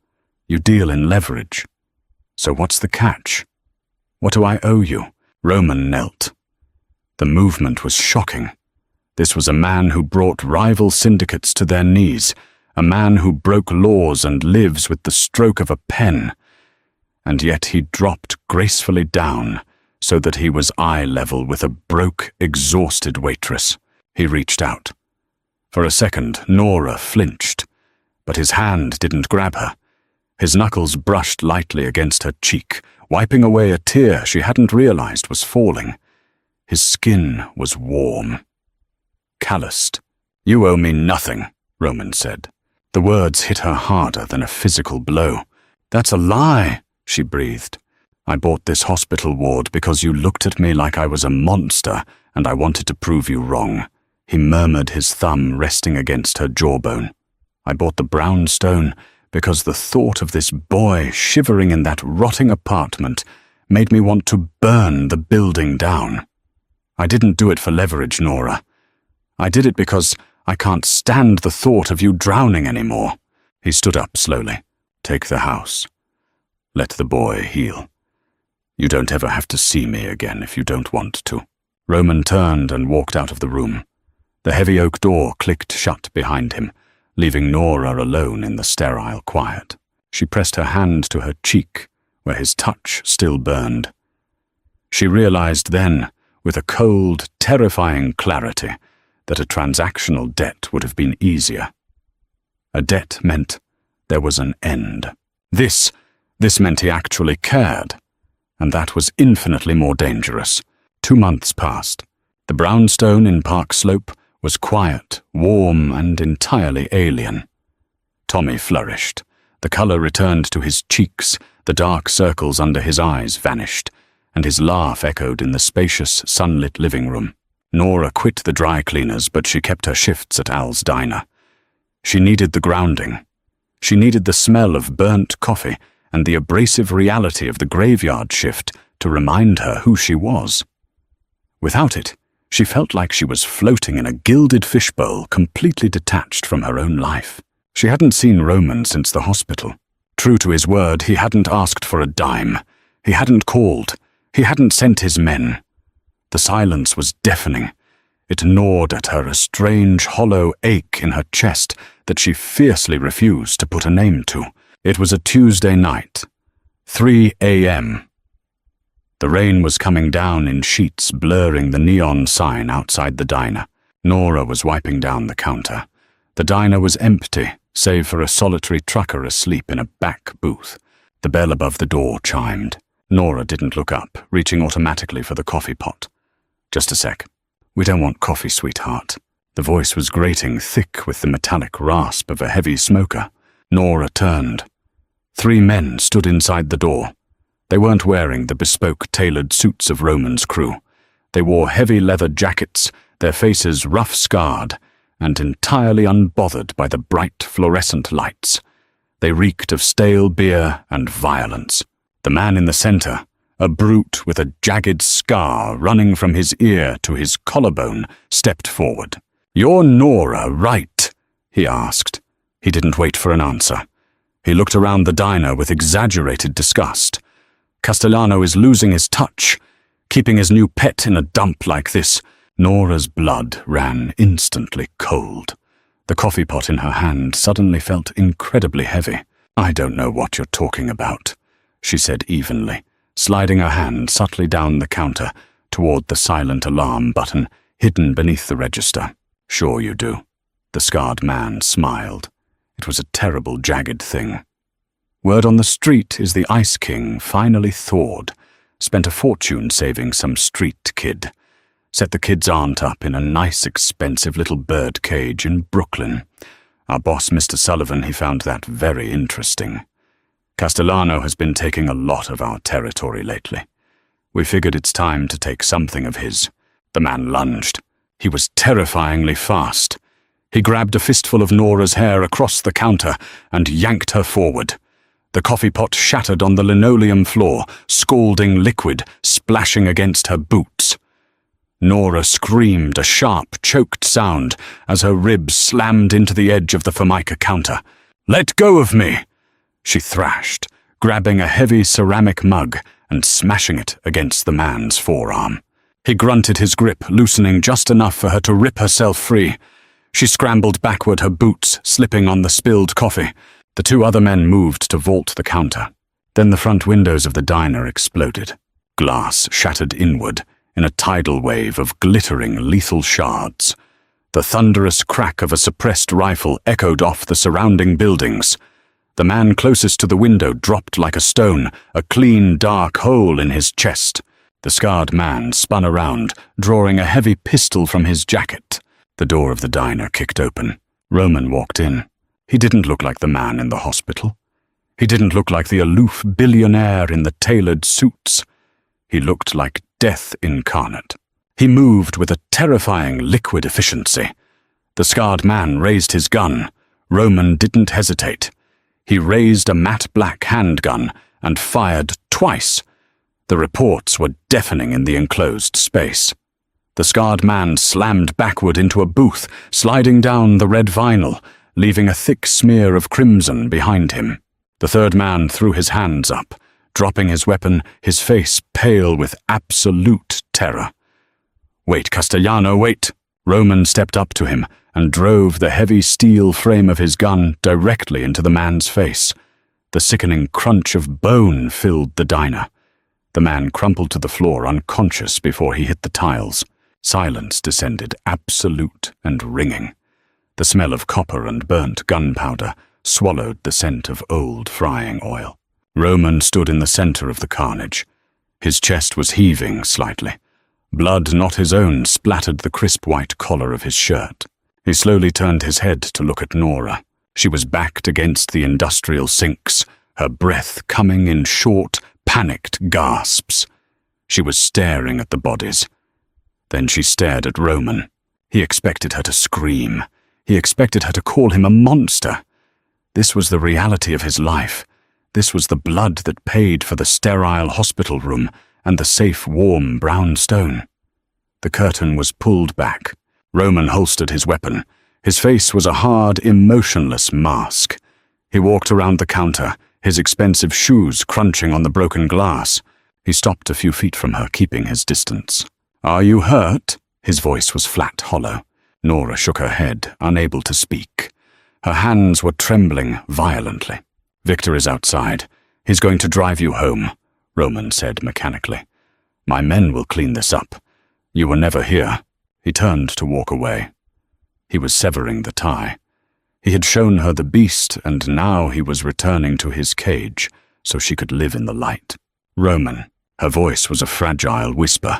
You deal in leverage. So what's the catch? What do I owe you?" Roman knelt. The movement was shocking. This was a man who brought rival syndicates to their knees, a man who broke laws and lives with the stroke of a pen. And yet he dropped gracefully down so that he was eye level with a broke, exhausted waitress. He reached out. For a second, Nora flinched, but his hand didn't grab her. His knuckles brushed lightly against her cheek, wiping away a tear she hadn't realized was falling. His skin was warm. Calloused. "You owe me nothing," Roman said. The words hit her harder than a physical blow. "That's a lie," she breathed. "I bought this hospital ward because you looked at me like I was a monster and I wanted to prove you wrong," He murmured, his thumb resting against her jawbone. I bought the brown stone because the thought of this boy shivering in that rotting apartment made me want to burn the building down. I didn't do it for leverage, Nora. I did it because I can't stand the thought of you drowning anymore. He stood up slowly. Take the house. Let the boy heal. You don't ever have to see me again if you don't want to. Roman turned and walked out of the room. The heavy oak door clicked shut behind him, leaving Nora alone in the sterile quiet. She pressed her hand to her cheek, where his touch still burned. She realized then, with a cold, terrifying clarity, that a transactional debt would have been easier. A debt meant there was an end. This meant he actually cared, and that was infinitely more dangerous. 2 months passed. The brownstone in Park Slope was quiet, warm, and entirely alien. Tommy flourished. The color returned to his cheeks, the dark circles under his eyes vanished, and his laugh echoed in the spacious, sunlit living room. Nora quit the dry cleaners, but she kept her shifts at Al's diner. She needed the grounding. She needed the smell of burnt coffee and the abrasive reality of the graveyard shift to remind her who she was. Without it, she felt like she was floating in a gilded fishbowl, completely detached from her own life. She hadn't seen Roman since the hospital. True to his word, he hadn't asked for a dime. He hadn't called. He hadn't sent his men. The silence was deafening. It gnawed at her, a strange, hollow ache in her chest that she fiercely refused to put a name to. It was a Tuesday night, 3 a.m. The rain was coming down in sheets, blurring the neon sign outside the diner. Nora was wiping down the counter. The diner was empty, save for a solitary trucker asleep in a back booth. The bell above the door chimed. Nora didn't look up, reaching automatically for the coffee pot. Just a sec. We don't want coffee, sweetheart. The voice was grating, thick with the metallic rasp of a heavy smoker. Nora turned. 3 men stood inside the door. They weren't wearing the bespoke tailored suits of Roman's crew. They wore heavy leather jackets, their faces rough-scarred, and entirely unbothered by the bright fluorescent lights. They reeked of stale beer and violence. The man in the center, a brute with a jagged scar running from his ear to his collarbone, stepped forward. "You're Nora, right?" he asked. He didn't wait for an answer. He looked around the diner with exaggerated disgust. Castellano is losing his touch. Keeping his new pet in a dump like this. Nora's blood ran instantly cold. The coffee pot in her hand suddenly felt incredibly heavy. "I don't know what you're talking about," she said evenly, sliding her hand subtly down the counter toward the silent alarm button hidden beneath the register. "Sure you do." The scarred man smiled. It was a terrible, jagged thing. Word on the street is the Ice King finally thawed, spent a fortune saving some street kid, set the kid's aunt up in a nice, expensive little bird cage in Brooklyn. Our boss, Mr. Sullivan, he found that very interesting. Castellano has been taking a lot of our territory lately. We figured it's time to take something of his. The man lunged. He was terrifyingly fast. He grabbed a fistful of Nora's hair across the counter and yanked her forward. The coffee pot shattered on the linoleum floor, scalding liquid splashing against her boots. Nora screamed a sharp, choked sound as her ribs slammed into the edge of the Formica counter. "Let go of me!" she thrashed, grabbing a heavy ceramic mug and smashing it against the man's forearm. He grunted his grip, loosening just enough for her to rip herself free. She scrambled backward, her boots slipping on the spilled coffee. The 2 other men moved to vault the counter. Then the front windows of the diner exploded. Glass shattered inward in a tidal wave of glittering, lethal shards. The thunderous crack of a suppressed rifle echoed off the surrounding buildings. The man closest to the window dropped like a stone, a clean, dark hole in his chest. The scarred man spun around, drawing a heavy pistol from his jacket. The door of the diner kicked open. Roman walked in. He didn't look like the man in the hospital. He didn't look like the aloof billionaire in the tailored suits. He looked like death incarnate. He moved with a terrifying liquid efficiency. The scarred man raised his gun. Roman didn't hesitate. He raised a matte black handgun and fired twice. The reports were deafening in the enclosed space. The scarred man slammed backward into a booth, sliding down the red vinyl, leaving a thick smear of crimson behind him. The third man threw his hands up, dropping his weapon, his face pale with absolute terror. "Wait, Castellano, wait!" Roman stepped up to him and drove the heavy steel frame of his gun directly into the man's face. The sickening crunch of bone filled the diner. The man crumpled to the floor unconscious before he hit the tiles. Silence descended, absolute and ringing. The smell of copper and burnt gunpowder swallowed the scent of old frying oil. Roman stood in the center of the carnage. His chest was heaving slightly. Blood not his own splattered the crisp white collar of his shirt. He slowly turned his head to look at Nora. She was backed against the industrial sinks, her breath coming in short, panicked gasps. She was staring at the bodies. Then she stared at Roman. He expected her to scream. He expected her to call him a monster. This was the reality of his life. This was the blood that paid for the sterile hospital room and the safe, warm brown stone. The curtain was pulled back. Roman holstered his weapon. His face was a hard, emotionless mask. He walked around the counter, his expensive shoes crunching on the broken glass. He stopped a few feet from her, keeping his distance. "Are you hurt?" His voice was flat, hollow. Nora shook her head, unable to speak. Her hands were trembling violently. "Victor is outside. He's going to drive you home," Roman said mechanically. "My men will clean this up. You were never here." He turned to walk away. He was severing the tie. He had shown her the beast, and now he was returning to his cage so she could live in the light. "Roman." Her voice was a fragile whisper,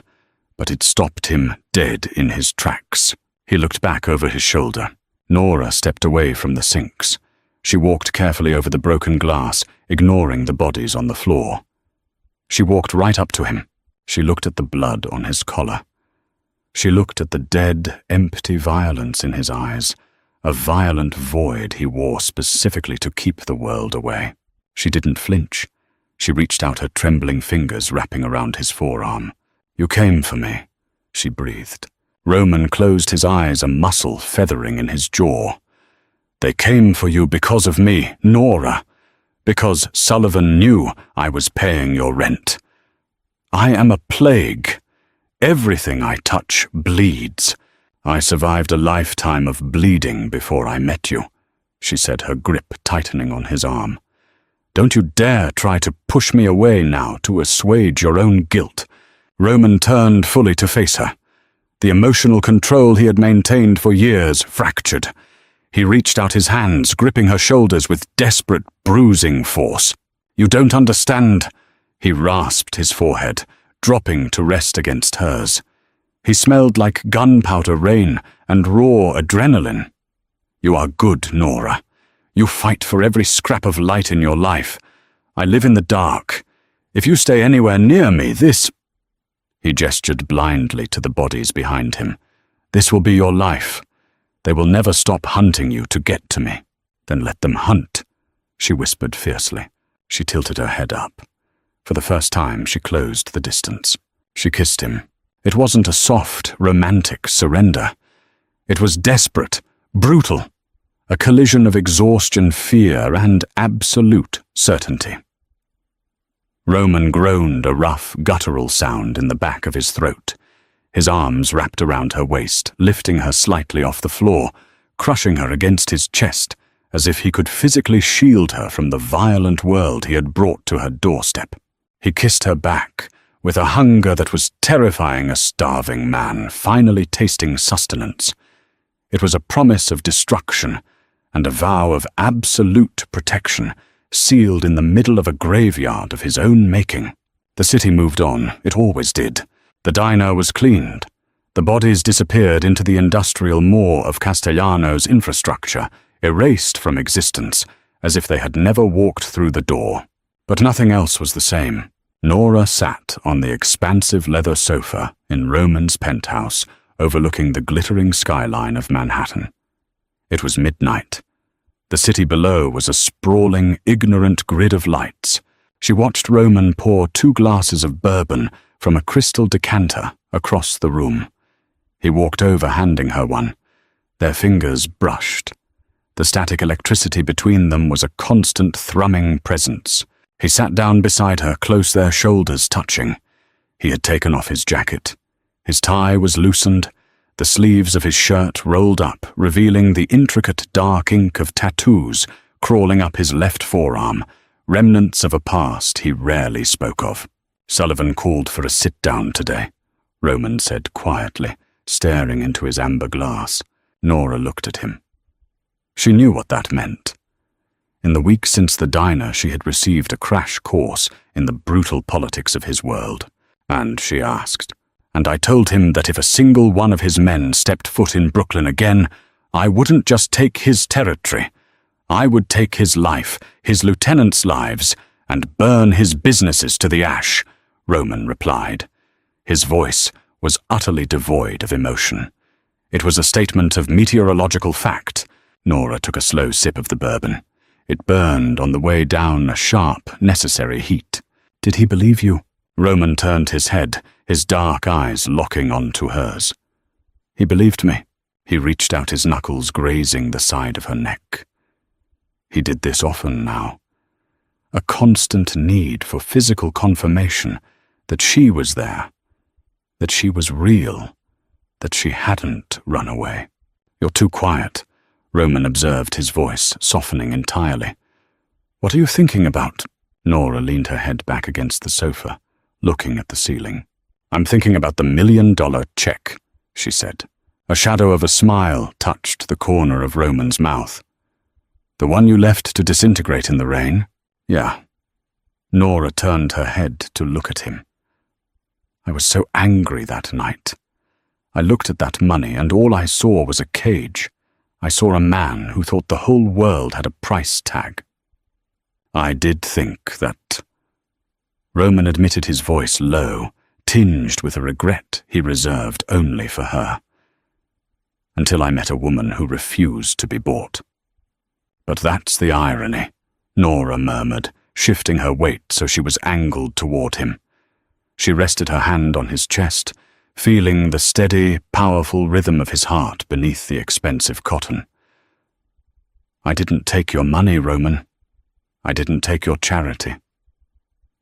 but it stopped him dead in his tracks. He looked back over his shoulder. Nora stepped away from the sinks. She walked carefully over the broken glass, ignoring the bodies on the floor. She walked right up to him. She looked at the blood on his collar. She looked at the dead, empty violence in his eyes, a violent void he wore specifically to keep the world away. She didn't flinch. She reached out her trembling fingers, wrapping around his forearm. "You came for me," she breathed. Roman closed his eyes, a muscle feathering in his jaw. "They came for you because of me, Nora. Because Sullivan knew I was paying your rent. I am a plague. Everything I touch bleeds. I survived a lifetime of bleeding before I met you," she said, her grip tightening on his arm. "Don't you dare try to push me away now to assuage your own guilt." Roman turned fully to face her. The emotional control he had maintained for years fractured. He reached out his hands, gripping her shoulders with desperate, bruising force. "You don't understand." He rasped his forehead, dropping to rest against hers. He smelled like gunpowder rain and raw adrenaline. "You are good, Nora. You fight for every scrap of light in your life. I live in the dark. If you stay anywhere near me, this—" He gestured blindly to the bodies behind him. "This will be your life. They will never stop hunting you to get to me." "Then let them hunt," she whispered fiercely. She tilted her head up. For the first time, she closed the distance. She kissed him. It wasn't a soft, romantic surrender. It was desperate, brutal, a collision of exhaustion, fear, and absolute certainty. Roman groaned a rough, guttural sound in the back of his throat. His arms wrapped around her waist, lifting her slightly off the floor, crushing her against his chest, as if he could physically shield her from the violent world he had brought to her doorstep. He kissed her back, with a hunger that was terrifying a starving man finally tasting sustenance. It was a promise of destruction and a vow of absolute protection, sealed in the middle of a graveyard of his own making. The city moved on. It always did. The diner was cleaned. The bodies disappeared into the industrial maw of Castellano's infrastructure, erased from existence, as if they had never walked through the door. But nothing else was the same. Nora sat on the expansive leather sofa in Roman's penthouse overlooking the glittering skyline of Manhattan. It was midnight. The city below was a sprawling, ignorant grid of lights. She watched Roman pour 2 glasses of bourbon from a crystal decanter across the room. He walked over, handing her one. Their fingers brushed. The static electricity between them was a constant thrumming presence. He sat down beside her, close, their shoulders touching. He had taken off his jacket. His tie was loosened, the sleeves of his shirt rolled up, revealing the intricate dark ink of tattoos crawling up his left forearm, remnants of a past he rarely spoke of. "Sullivan called for a sit-down today," Roman said quietly, staring into his amber glass. Nora looked at him. She knew what that meant. In the week since the diner, she had received a crash course in the brutal politics of his world. And she asked, "And I told him that if a single one of his men stepped foot in Brooklyn again, I wouldn't just take his territory. I would take his life, his lieutenants' lives, and burn his businesses to the ash," Roman replied. His voice was utterly devoid of emotion. It was a statement of meteorological fact. Nora took a slow sip of the bourbon. It burned on the way down a sharp, necessary heat. "Did he believe you?" Roman turned his head, his dark eyes locking onto hers. "He believed me." He reached out, his knuckles grazing the side of her neck. He did this often now. A constant need for physical confirmation that she was there, that she was real, that she hadn't run away. "You're too quiet," Roman observed, his voice softening entirely. "What are you thinking about?" Nora leaned her head back against the sofa, looking at the ceiling. "I'm thinking about the $1 million check," she said. A shadow of a smile touched the corner of Roman's mouth. "The one you left to disintegrate in the rain?" "Yeah." Nora turned her head to look at him. "I was so angry that night. I looked at that money and all I saw was a cage. I saw a man who thought the whole world had a price tag. I did think that—" Roman admitted, his voice low, tinged with a regret he reserved only for her. "Until I met a woman who refused to be bought." "But that's the irony," Nora murmured, shifting her weight so she was angled toward him. She rested her hand on his chest, feeling the steady, powerful rhythm of his heart beneath the expensive cotton. "I didn't take your money, Roman. I didn't take your charity.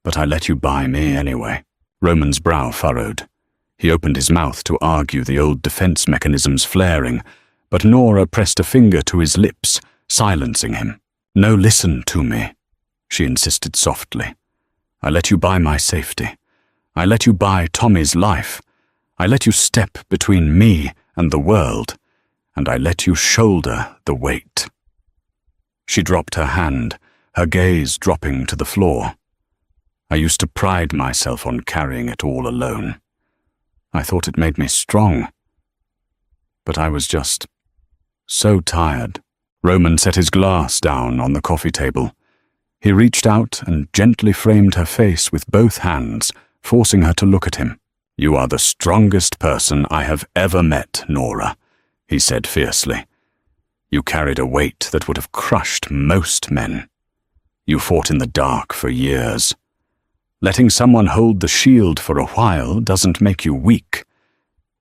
But I let you buy me anyway." Roman's brow furrowed. He opened his mouth to argue the old defense mechanisms flaring, but Nora pressed a finger to his lips, silencing him. "No, listen to me," she insisted softly. "I let you buy my safety. I let you buy Tommy's life. I let you step between me and the world, and I let you shoulder the weight." She dropped her hand, her gaze dropping to the floor. "I used to pride myself on carrying it all alone. I thought it made me strong. But I was just so tired." Roman set his glass down on the coffee table. He reached out and gently framed her face with both hands, forcing her to look at him. "You are the strongest person I have ever met, Nora," he said fiercely. "You carried a weight that would have crushed most men. You fought in the dark for years. Letting someone hold the shield for a while doesn't make you weak.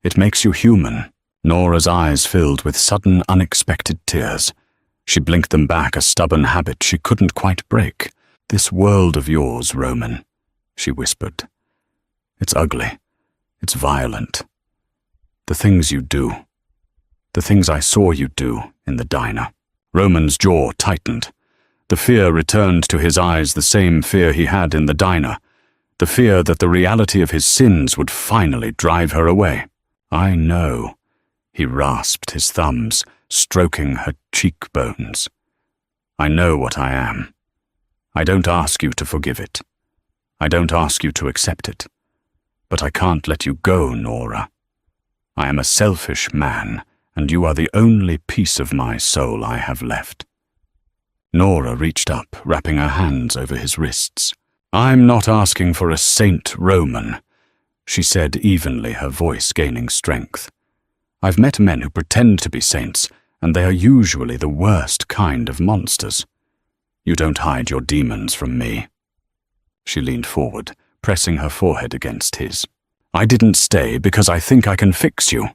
It makes you human." Nora's eyes filled with sudden, unexpected tears. She blinked them back, a stubborn habit she couldn't quite break. "This world of yours, Roman," she whispered. "It's ugly. It's violent. The things you do. The things I saw you do in the diner." Roman's jaw tightened. The fear returned to his eyes, the same fear he had in the diner. The fear that the reality of his sins would finally drive her away. "I know," he rasped, his thumbs stroking her cheekbones. "I know what I am. I don't ask you to forgive it. I don't ask you to accept it. But I can't let you go, Nora. I am a selfish man, and you are the only piece of my soul I have left." Nora reached up, wrapping her hands over his wrists. I'm not asking for a Saint Roman, she said evenly, her voice gaining strength. I've met men who pretend to be saints, and they are usually the worst kind of monsters. You don't hide your demons from me. She leaned forward, pressing her forehead against his. I didn't stay because I think I can fix you.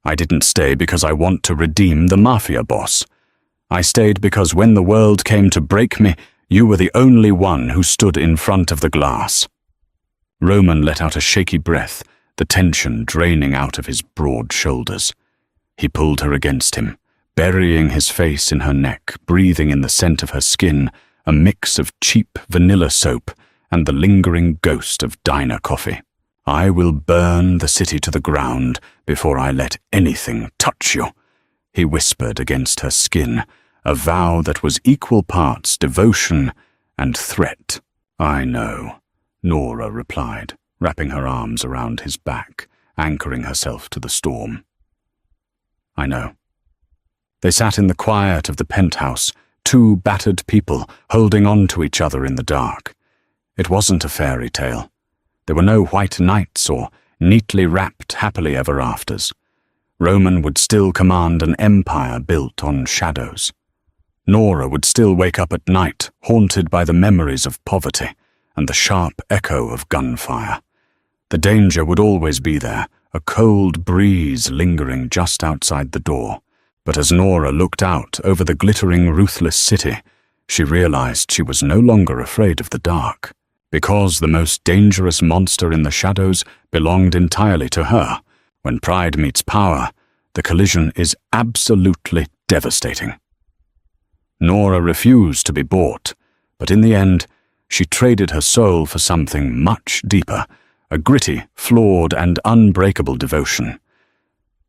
I didn't stay because I want to redeem the Mafia boss. I stayed because when the world came to break me, you were the only one who stood in front of the glass. Roman let out a shaky breath, the tension draining out of his broad shoulders. He pulled her against him, burying his face in her neck, breathing in the scent of her skin, a mix of cheap vanilla soap and the lingering ghost of diner coffee. I will burn the city to the ground before I let anything touch you, he whispered against her skin, a vow that was equal parts devotion and threat. I know, Nora replied, wrapping her arms around his back, anchoring herself to the storm. I know. They sat in the quiet of the penthouse, two battered people holding on to each other in the dark. It wasn't a fairy tale. There were no white knights or neatly wrapped happily ever afters. Roman would still command an empire built on shadows. Nora would still wake up at night, haunted by the memories of poverty and the sharp echo of gunfire. The danger would always be there, a cold breeze lingering just outside the door. But as Nora looked out over the glittering, ruthless city, she realized she was no longer afraid of the dark, because the most dangerous monster in the shadows belonged entirely to her. When pride meets power, the collision is absolutely devastating. Nora refused to be bought, but in the end, she traded her soul for something much deeper, a gritty, flawed, and unbreakable devotion.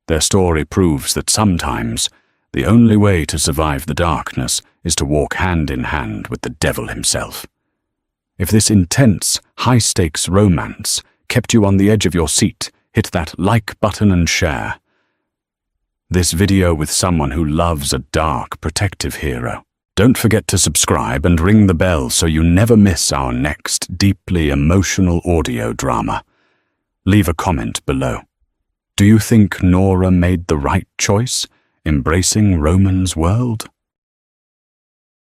Their story proves that sometimes the only way to survive the darkness is to walk hand in hand with the devil himself. If this intense, high-stakes romance kept you on the edge of your seat, hit that like button and share this video with someone who loves a dark, protective hero. Don't forget to subscribe and ring the bell so you never miss our next deeply emotional audio drama. Leave a comment below. Do you think Nora made the right choice, embracing Roman's world?